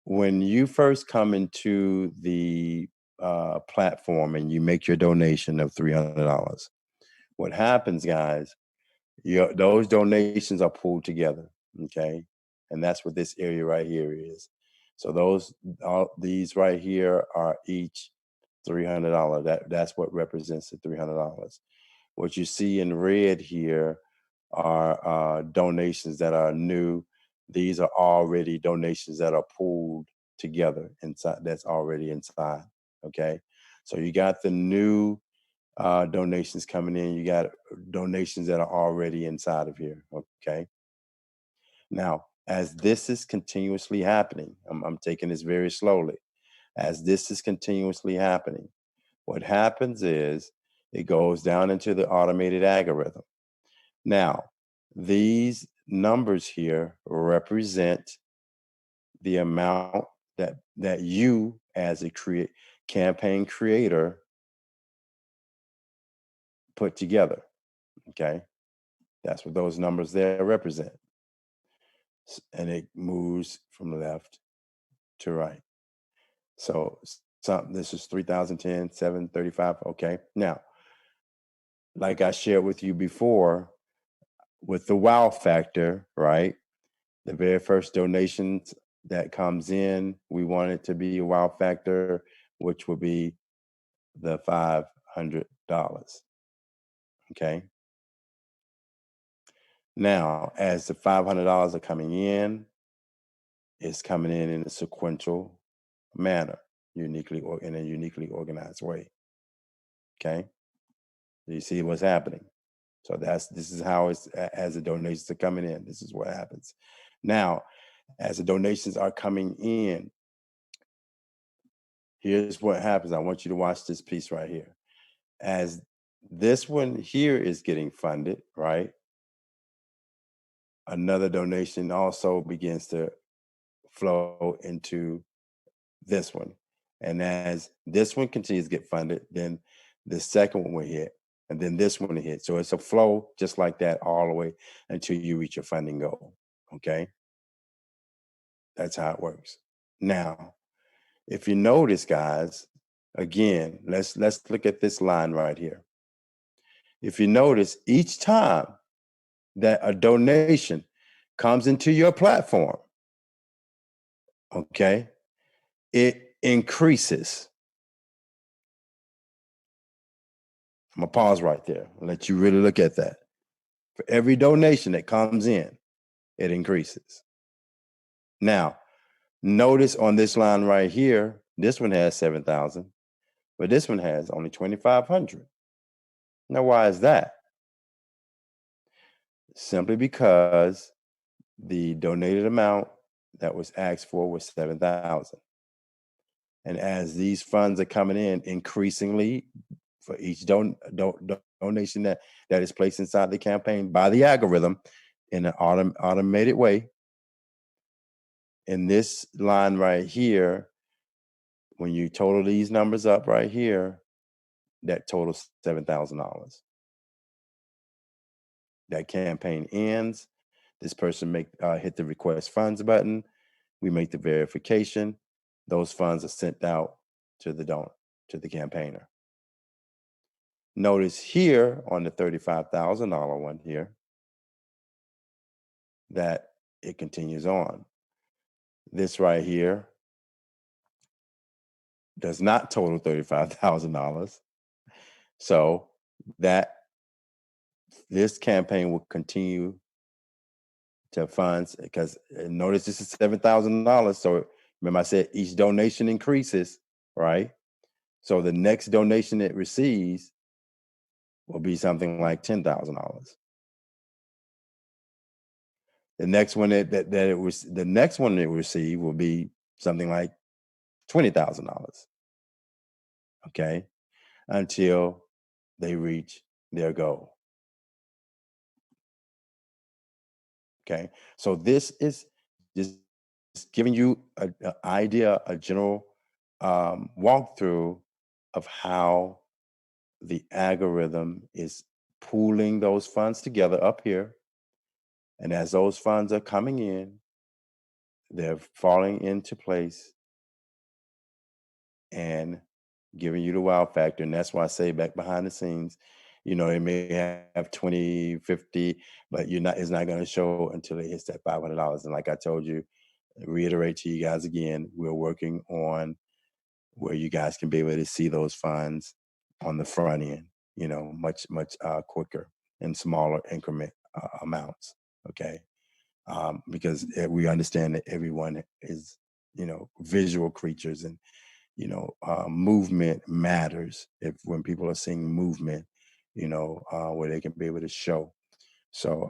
A: when you first come into the platform and you make your donation of $300, what happens, guys? Those donations are pulled together, okay, and that's what this area right here is. So these right here are each $300. That's what represents the $300. What you see in red here are donations that are new. These are already donations that are pulled together inside. That's already inside. Okay, so you got the new donations coming in. You got donations that are already inside of here. Okay. Now, as this is continuously happening, I'm taking this very slowly. As this is continuously happening, what happens is it goes down into the automated algorithm. Now, these numbers here represent the amount that you as a campaign creator put together. Okay. That's what those numbers there represent. And it moves from left to right. So this is 3010, 735. Okay. Now, like I shared with you before, with the wow factor, right? The very first donations that comes in, we want it to be a wow factor, which will be the $500. Okay. Now, as the $500 are coming in, it's coming in a sequential manner, in a uniquely organized way. Okay. You see what's happening. So this is how it's as the donations are coming in. This is what happens. Now, as the donations are coming in, here's what happens. I want you to watch this piece right here. As this one here is getting funded, right? Another donation also begins to flow into this one. And as this one continues to get funded, then the second one will hit, and then this one will hit. So it's a flow just like that all the way until you reach your funding goal. Okay. That's how it works. Now, if you notice, guys, again, let's look at this line right here. If you notice, each time that a donation comes into your platform, okay, it increases. I'm gonna pause right there and let you really look at that. For every donation that comes in, it increases. Now, notice on this line right here, this one has 7,000, but this one has only 2,500. Now, why is that? Simply because the donated amount that was asked for was 7,000. And as these funds are coming in increasingly for each donation that is placed inside the campaign by the algorithm in an automated way. In this line right here, when you total these numbers up right here, that totals $7,000. That campaign ends. This person hit the request funds button. We make the verification. Those funds are sent out to the donor, to the campaigner. Notice here on the $35,000 one here that it continues on. This right here does not total $35,000. So this campaign will continue to funds, because notice this is $7,000. So remember I said each donation increases, right? So the next donation it receives will be something like $10,000. The next one the next one it will receive will be something like $20,000. Okay, until they reach their goal. Okay, so this is just giving you an idea, a general walkthrough of how the algorithm is pooling those funds together up here. And as those funds are coming in, they're falling into place and giving you the wow factor. And that's why I say back behind the scenes, it may have 20, 50, but it's not going to show until it hits that $500. And like I told you, reiterate to you guys again, we're working on where you guys can be able to see those funds on the front end, much quicker and smaller increment amounts. Okay. Because we understand that everyone is, visual creatures, and, movement matters when people are seeing movement, where they can be able to show. So,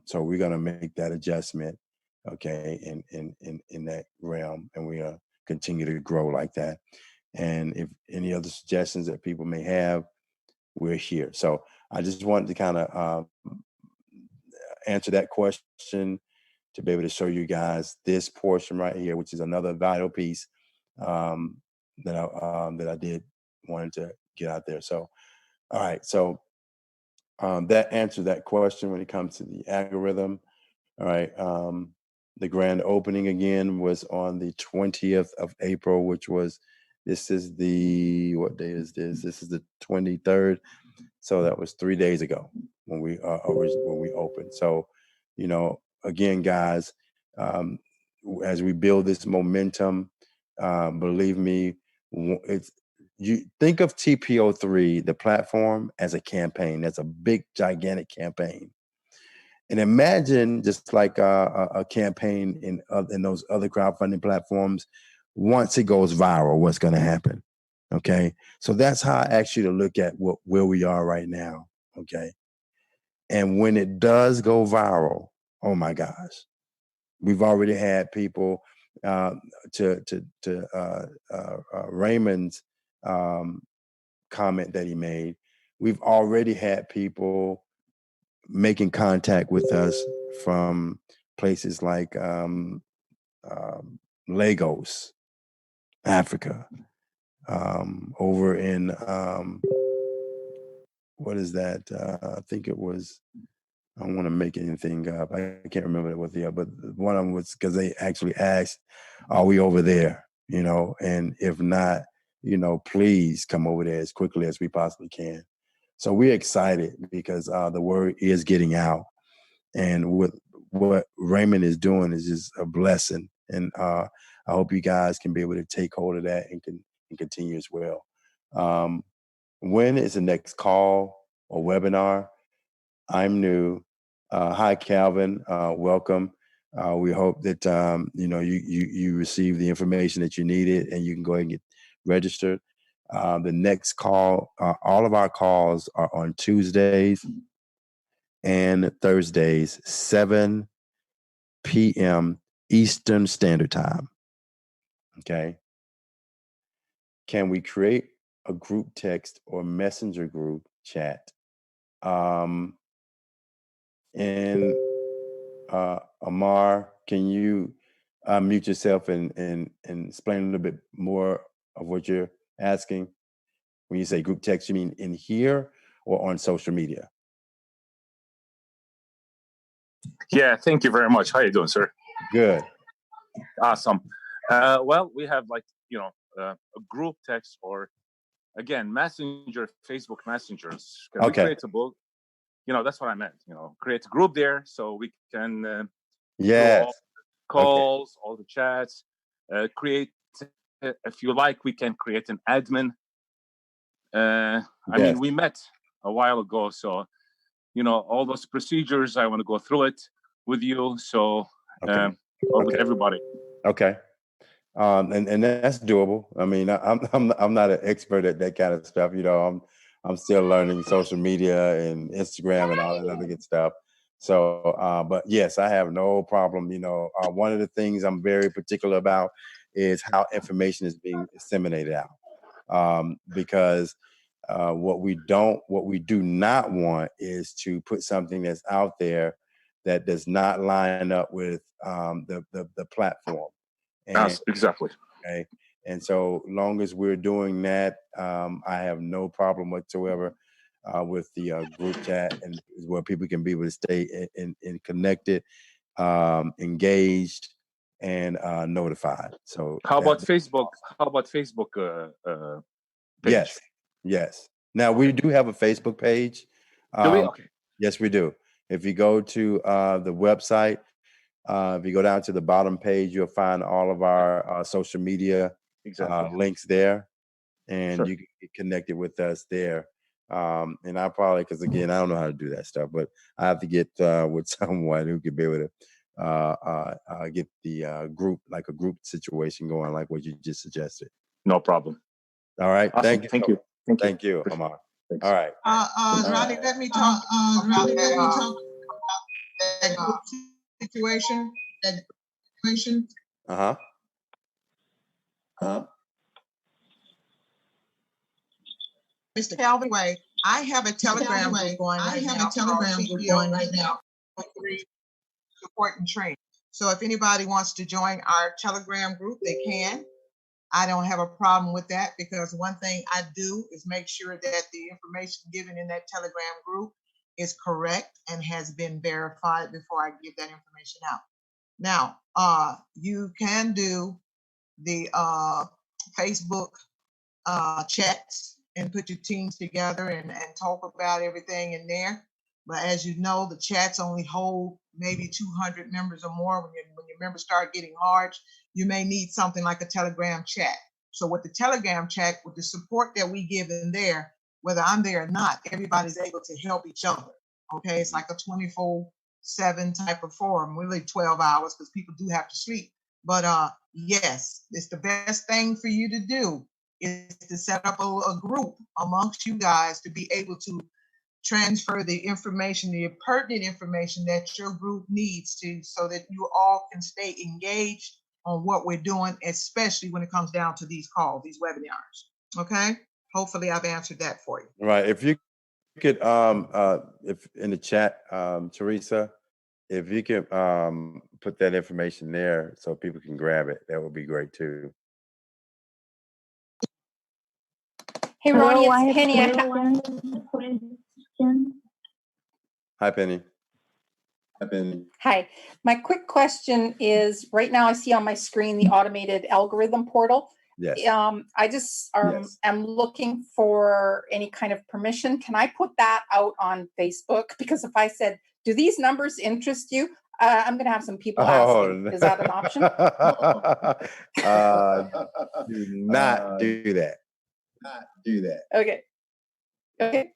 A: so we're going to make that adjustment. Okay. In that realm, and we're going to continue to grow like that. And if any other suggestions that people may have, we're here. So I just wanted to kind of answer that question, to be able to show you guys this portion right here, which is another vital piece that I did wanted to get out there. So, all right. So that answered that question when it comes to the algorithm. All right. The grand opening again was on the 20th of April, which was, this is what day is this? This is the 23rd. So that was 3 days ago when we opened. So, again, guys, as we build this momentum, believe me, you think of TPO3, the platform, as a campaign. That's a big, gigantic campaign. And imagine just like a campaign in those other crowdfunding platforms. Once it goes viral, what's going to happen? Okay, so that's how I ask you to look at where we are right now. Okay, and when it does go viral, oh my gosh, we've already had people to Raymond's comment that he made. We've already had people making contact with us from places like Lagos, Africa, over in what is that? I think it was, I don't want to make anything up. I can't remember what but one of them was because they actually asked, are we over there? And if not, please come over there as quickly as we possibly can. So we're excited because the word is getting out. And what Raymond is doing is just a blessing. And I hope you guys can be able to take hold of that and continue as well. When is the next call or webinar? I'm new. Hi, Calvin. Welcome. We hope that you receive the information that you needed and you can go ahead and get registered. The next call, all of our calls are on Tuesdays and Thursdays, 7 p.m. Eastern Standard Time. Okay. Can we create a group text or messenger group chat And Amar, can you mute yourself and explain a little bit more of what you're asking? When you say group text, you mean in here or on social media?
I: Yeah, thank you very much. How you doing, sir?
A: Good.
I: Awesome. Well, we have a group text or again, Messenger, Facebook Messengers. Can we create a book? That's what I meant. Create a group there so we can do
A: Yes.
I: all the calls, all the chats. Create, if you like, we can create an admin. I mean, we met a while ago, so all those procedures. I want to go through it with you, so or with everybody.
A: Okay. And that's doable. I mean, I'm not an expert at that kind of stuff. I'm still learning social media and Instagram and all that other good stuff. So, but yes, I have no problem. One of the things I'm very particular about is how information is being disseminated out, because what we do not want is to put something that's out there that does not line up with the platform.
I: Yes, exactly.
A: Okay. And so long as we're doing that, I have no problem whatsoever with the group chat and where people can be able to stay in connected, engaged, and notified. So
I: how about Facebook? How about Facebook page?
A: Yes. Now we do have a Facebook page.
I: Do we? Okay.
A: Yes, we do. If you go to the website, if you go down to the bottom page, you'll find all of our social media links there, and you can get connected with us there. And I probably, because again, I don't know how to do that stuff, but I have to get with someone who could be able to get the group, like a group situation going, like what you just suggested.
I: No problem.
A: All right.
I: Awesome.
A: Thank you. Thank you, Amar. All right.
G: Ronnie, let me talk. Ronnie, let me talk about that group situation. Mr. Calvin Way, I have a Telegram group going right now. Support and train. So if anybody wants to join our Telegram group, they can. I don't have a problem with that because one thing I do is make sure that the information given in that Telegram group is correct and has been verified before I give that information out. Now, you can do the Facebook chats and put your teams together and talk about everything in there. But as you know, the chats only hold maybe 200 members or more. When your members start getting large, you may need something like a Telegram chat. So with the Telegram chat, with the support that we give in there, whether I'm there or not, everybody's able to help each other. Okay, it's like a 24/7 type of forum, really 12 hours because people do have to sleep. But yes, it's the best thing for you to do is to set up a group amongst you guys to be able to transfer the information, the pertinent information that your group needs to, so that you all can stay engaged on what we're doing, especially when it comes down to these calls, these webinars. Okay. Hopefully I've answered that for you.
A: Right. If you could, if in the chat, Teresa, if you could put that information there so people can grab it, that would be great too.
F: Hey, Ronnie, it's Penny.
A: Hi, Penny.
F: Hi. My quick question is, right now I see on my screen the automated algorithm portal.
A: Yes.
F: I just am looking for any kind of permission. Can I put that out on Facebook? Because if I said, do these numbers interest you? I'm going to have some people asking. Is that an option?
A: Do not do that.
F: Okay. Okay.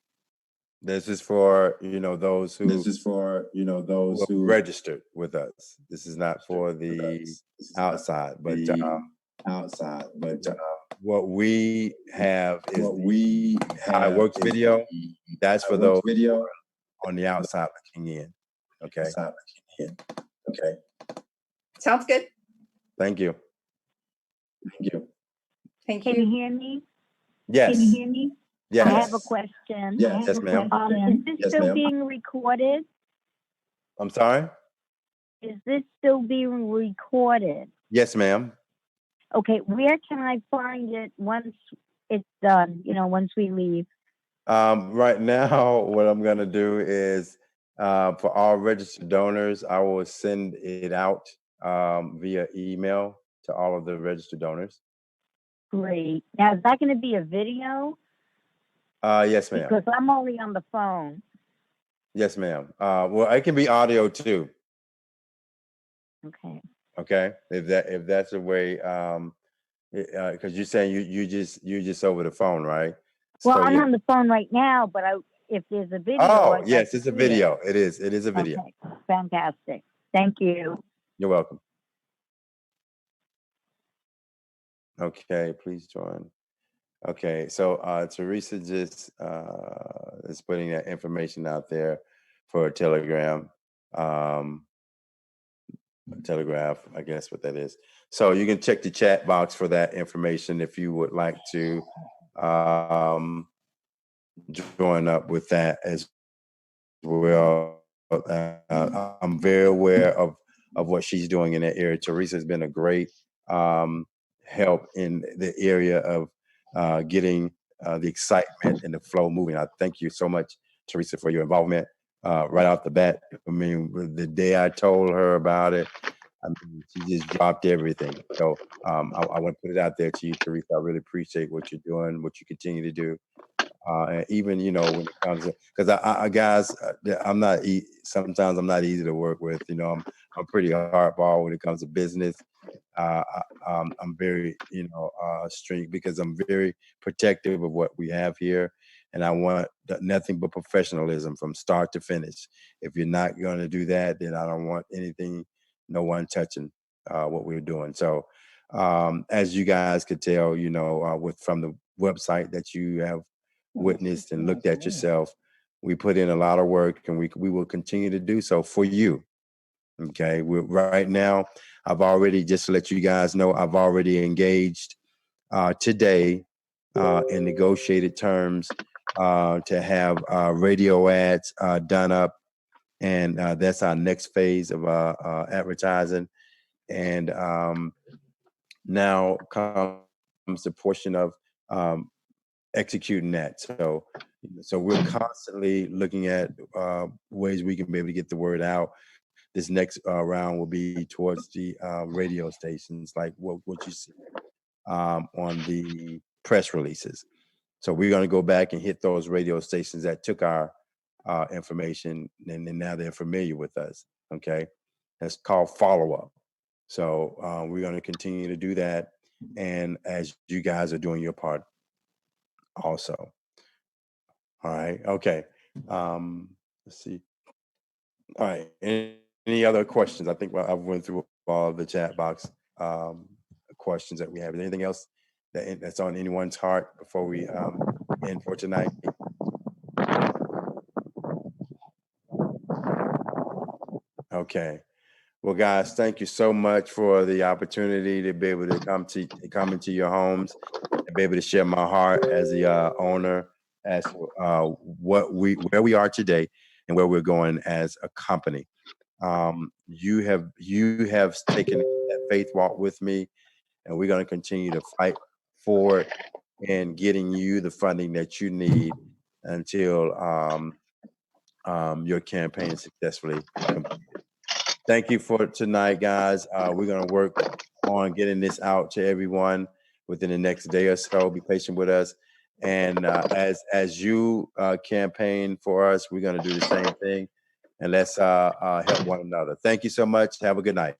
A: This is for, those who registered with us. This is not for the outside, but what we have is the how it works video. That's for those on the outside looking in. Okay.
F: Sounds good.
A: Thank you.
F: Thank
J: Can
F: you.
J: you hear me?
A: Yes.
J: Can you hear me?
A: Yes.
J: I have a question.
A: Yes, ma'am.
J: Is this
A: Yes,
J: still
A: ma'am.
J: being recorded?
A: I'm sorry?
J: Is this still being recorded?
A: Yes, ma'am.
J: Okay, where can I find it once it's done? Once we leave.
A: Right now, what I'm gonna do is for all registered donors, I will send it out via email to all of the registered donors.
J: Great. Now, is that going to be a video?
A: Yes, ma'am.
J: Because I'm only on the phone.
A: Yes, ma'am. Well, it can be audio too.
J: Okay.
A: Okay, if that's a way, because you're saying you just over the phone, right?
J: Well,
A: So
J: I'm
A: yeah.
J: on the phone right now, but if there's a video,
A: Oh,
J: I'd like
A: yes,
J: to
A: it's a
J: see
A: video. It is a
J: it.
A: video.
J: Okay, fantastic. Thank you.
A: You're welcome. Okay, please join. Okay, so Teresa just is putting that information out there for a Telegram, Telegraph, I guess what that is. So you can check the chat box for that information if you would like to join up with that as well. I'm very aware of what she's doing in that area. Teresa has been a great help in the area of getting the excitement and the flow moving. I thank you so much, Teresa, for your involvement right off the bat. I mean, the day I told her about it, I mean, she just dropped everything. So I want to put it out there to you, Teresa. I really appreciate what you're doing, what you continue to do. And even when it comes to, because I guys, sometimes I'm not easy to work with. I'm pretty hardball when it comes to business. I'm very strict because I'm very protective of what we have here, and I want nothing but professionalism from start to finish. If you're not going to do that, then I don't want anything, no one touching what we're doing. So as you guys could tell, with from the website that you have witnessed and looked at yourself, we put in a lot of work, and we will continue to do so for you. Okay, right now, I've already, just to let you guys know, I've already engaged today in negotiated terms to have radio ads done up, and that's our next phase of advertising. And now comes the portion of executing that. So we're constantly looking at ways we can be able to get the word out. This next round will be towards the radio stations, like what you see on the press releases. So we're going to go back and hit those radio stations that took our information, and now they're familiar with us. Okay, that's called follow-up. So we're going to continue to do that, and as you guys are doing your part also. All right. Okay. Let's see. All right. Any other questions? I think I've went through all of the chat box questions that we have. Is there anything else that's on anyone's heart before we end for tonight? Okay. Well, guys, thank you so much for the opportunity to be able to come into your homes and be able to share my heart as the owner, as where we are today and where we're going as a company. You have taken that faith walk with me, and we're going to continue to fight for it and getting you the funding that you need until your campaign is successfully completed. Thank you for tonight, guys. We're going to work on getting this out to everyone within the next day or so. Be patient with us. And as you campaign for us, we're going to do the same thing. And let's help one another. Thank you so much. Have a good night.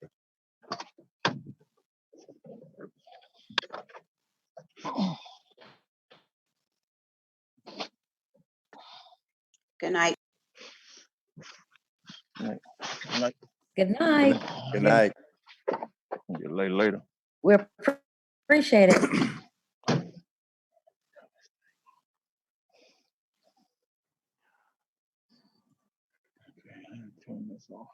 K: Good night.
C: Good night.
K: Good night.
A: Good night.
C: Get later.
K: We appreciate it.
C: Turn this off.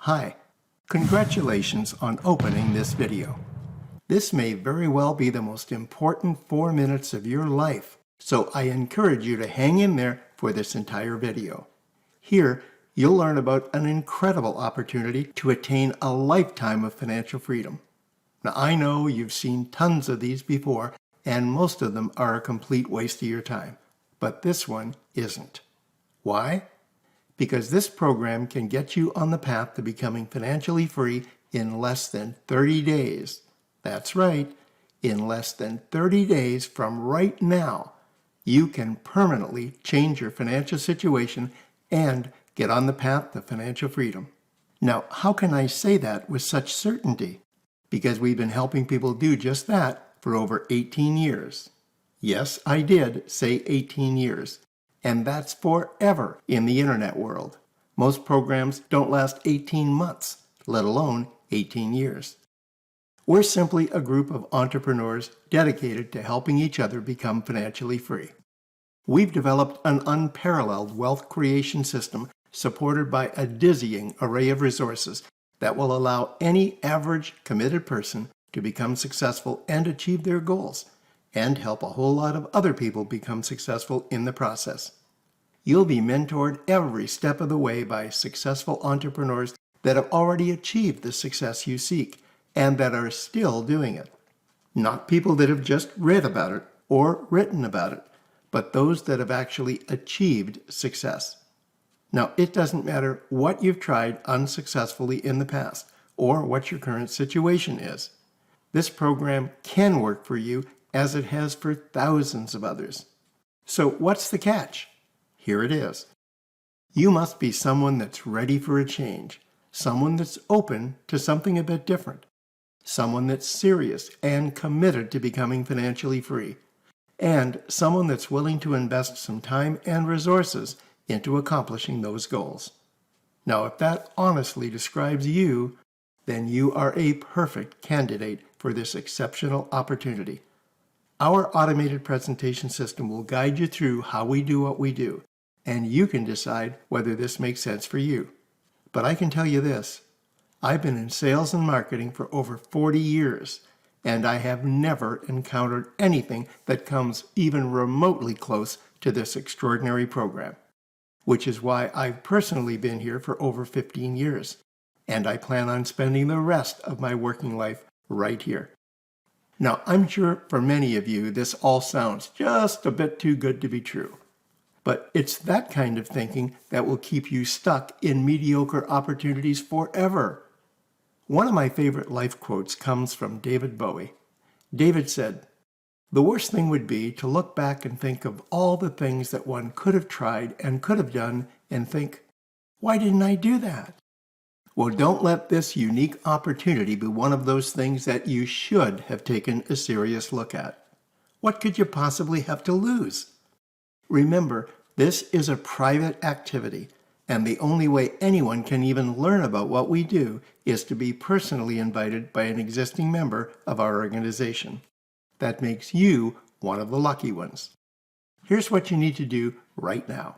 L: Hi, congratulations on opening this video. This may very well be the most important 4 minutes of your life, so I encourage you to hang in there for this entire video. Here, you'll learn about an incredible opportunity to attain a lifetime of financial freedom. Now, I know you've seen tons of these before, and most of them are a complete waste of your time, but this one isn't. Why? Because this program can get you on the path to becoming financially free in less than 30 days. That's right, in less than 30 days from right now, you can permanently change your financial situation and get on the path to financial freedom. Now, how can I say that with such certainty? Because we've been helping people do just that for over 18 years. Yes, I did say 18 years. And that's forever in the internet world. Most programs don't last 18 months, let alone 18 years. We're simply a group of entrepreneurs dedicated to helping each other become financially free. We've developed an unparalleled wealth creation system supported by a dizzying array of resources that will allow any average committed person to become successful and achieve their goals, and help a whole lot of other people become successful in the process. You'll be mentored every step of the way by successful entrepreneurs that have already achieved the success you seek and that are still doing it. Not people that have just read about it or written about it, but those that have actually achieved success. Now, it doesn't matter what you've tried unsuccessfully in the past or what your current situation is. This program can work for you as it has for thousands of others. So what's the catch? Here it is. You must be someone that's ready for a change, someone that's open to something a bit different, someone that's serious and committed to becoming financially free, and someone that's willing to invest some time and resources into accomplishing those goals. Now, if that honestly describes you, then you are a perfect candidate for this exceptional opportunity. Our automated presentation system will guide you through how we do what we do, and you can decide whether this makes sense for you. But I can tell you this, I've been in sales and marketing for over 40 years, and I have never encountered anything that comes even remotely close to this extraordinary program, which is why I've personally been here for over 15 years, and I plan on spending the rest of my working life right here. Now, I'm sure for many of you, this all sounds just a bit too good to be true. But it's that kind of thinking that will keep you stuck in mediocre opportunities forever. One of my favorite life quotes comes from David Bowie. David said, "The worst thing would be to look back and think of all the things that one could have tried and could have done and think, why didn't I do that?" Well, don't let this unique opportunity be one of those things that you should have taken a serious look at. What could you possibly have to lose? Remember, this is a private activity, and the only way anyone can even learn about what we do is to be personally invited by an existing member of our organization. That makes you one of the lucky ones. Here's what you need to do right now.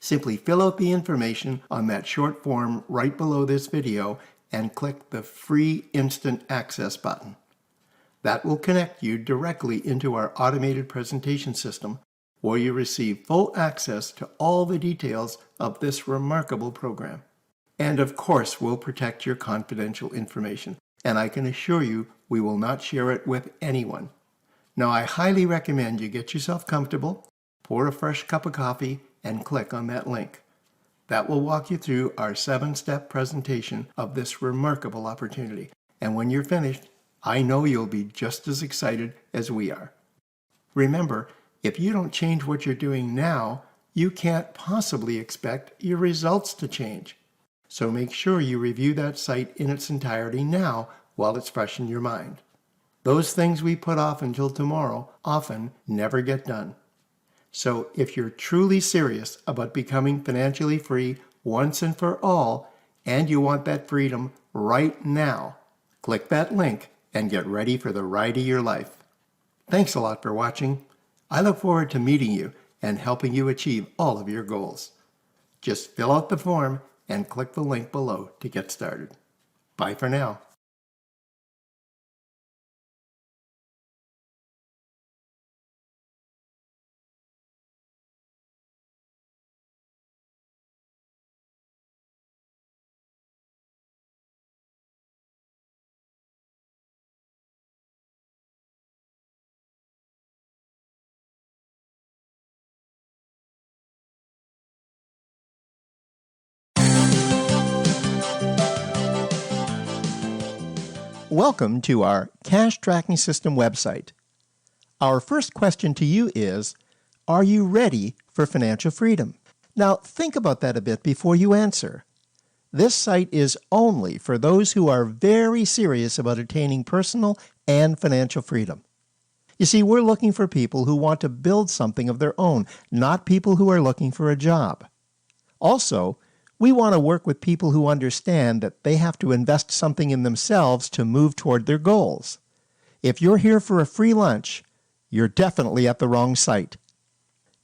L: Simply fill out the information on that short form right below this video and click the free instant access button. That will connect you directly into our automated presentation system, where you receive full access to all the details of this remarkable program. And of course, we'll protect your confidential information, and I can assure you we will not share it with anyone. Now, I highly recommend you get yourself comfortable, pour a fresh cup of coffee, and click on that link. That will walk you through our 7-step presentation of this remarkable opportunity. And when you're finished, I know you'll be just as excited as we are. Remember, if you don't change what you're doing now, you can't possibly expect your results to change. So make sure you review that site in its entirety now while it's fresh in your mind. Those things we put off until tomorrow often never get done. So if you're truly serious about becoming financially free once and for all, and you want that freedom right now, click that link and get ready for the ride of your life. Thanks a lot for watching. I look forward to meeting you and helping you achieve all of your goals. Just fill out the form and click the link below to get started. Bye for now. Welcome to our Cash Tracking System website. Our first question to you is, are you ready for financial freedom? Now, think about that a bit before you answer. This site is only for those who are very serious about attaining personal and financial freedom. You see, we're looking for people who want to build something of their own, not people who are looking for a job. Also, we want to work with people who understand that they have to invest something in themselves to move toward their goals. If you're here for a free lunch, you're definitely at the wrong site.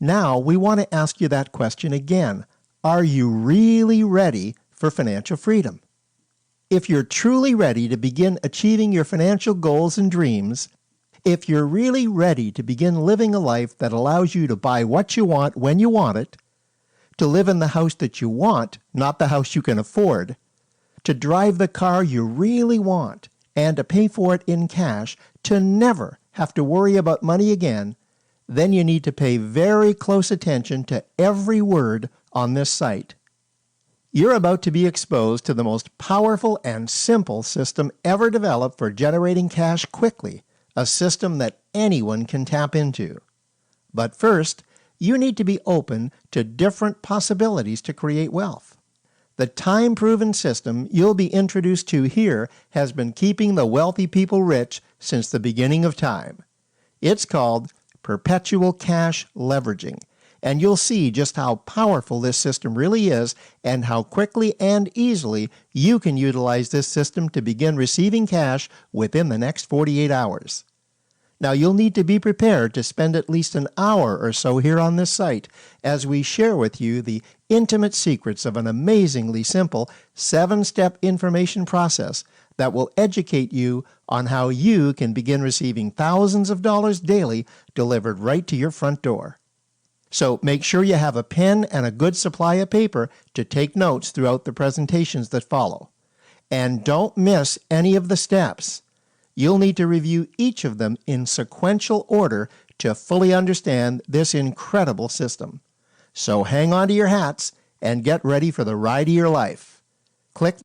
L: Now, we want to ask you that question again. Are you really ready for financial freedom? If you're truly ready to begin achieving your financial goals and dreams, if you're really ready to begin living a life that allows you to buy what you want when you want it, to live in the house that you want, not the house you can afford, to drive the car you really want, and to pay for it in cash, to never have to worry about money again, then you need to pay very close attention to every word on this site. You're about to be exposed to the most powerful and simple system ever developed for generating cash quickly, a system that anyone can tap into. But first, you need to be open to different possibilities to create wealth. The time-proven system you'll be introduced to here has been keeping the wealthy people rich since the beginning of time. It's called perpetual cash leveraging, and you'll see just how powerful this system really is and how quickly and easily you can utilize this system to begin receiving cash within the next 48 hours. Now, you'll need to be prepared to spend at least an hour or so here on this site as we share with you the intimate secrets of an amazingly simple 7-step information process that will educate you on how you can begin receiving thousands of dollars daily delivered right to your front door. So make sure you have a pen and a good supply of paper to take notes throughout the presentations that follow. And don't miss any of the steps. You'll need to review each of them in sequential order to fully understand this incredible system. So hang on to your hats and get ready for the ride of your life. Click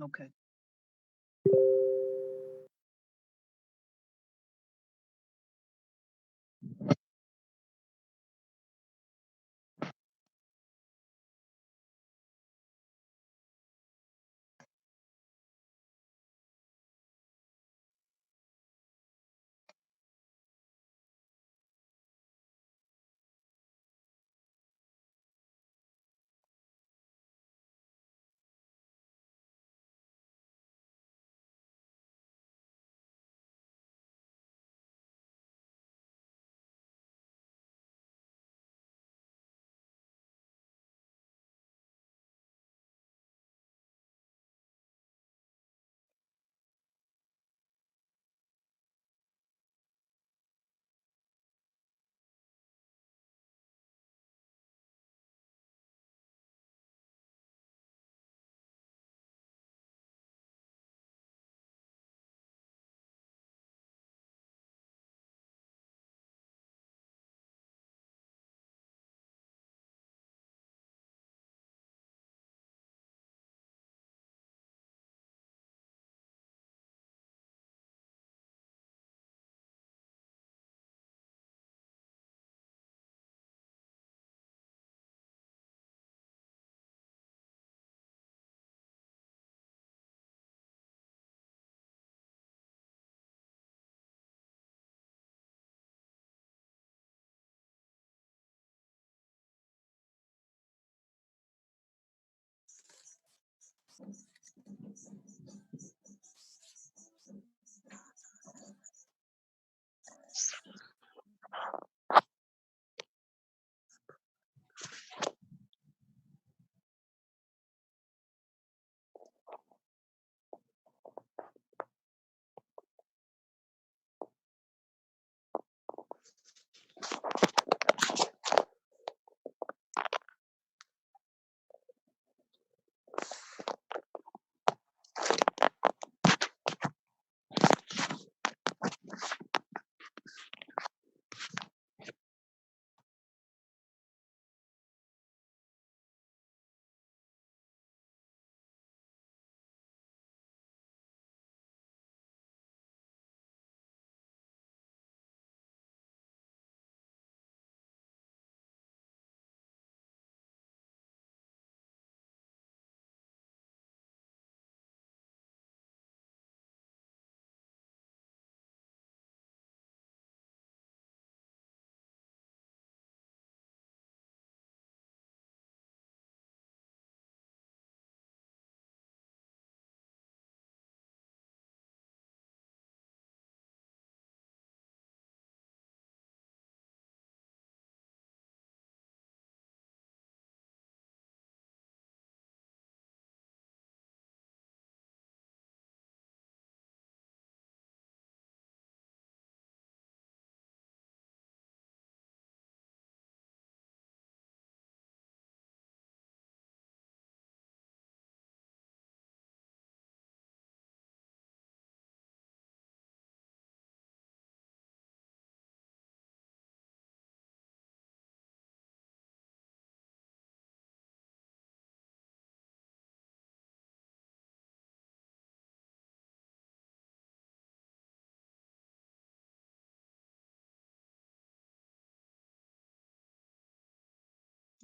M: Okay.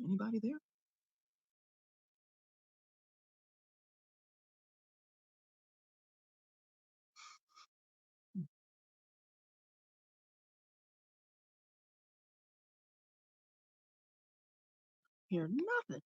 M: Anybody there? Hear nothing.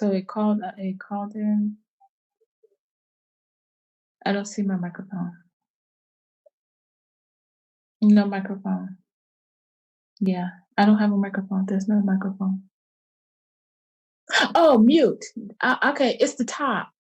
N: So it called in. I don't see my microphone. No microphone. Yeah, I don't have a microphone. There's no microphone. Oh, mute. Okay, it's the top.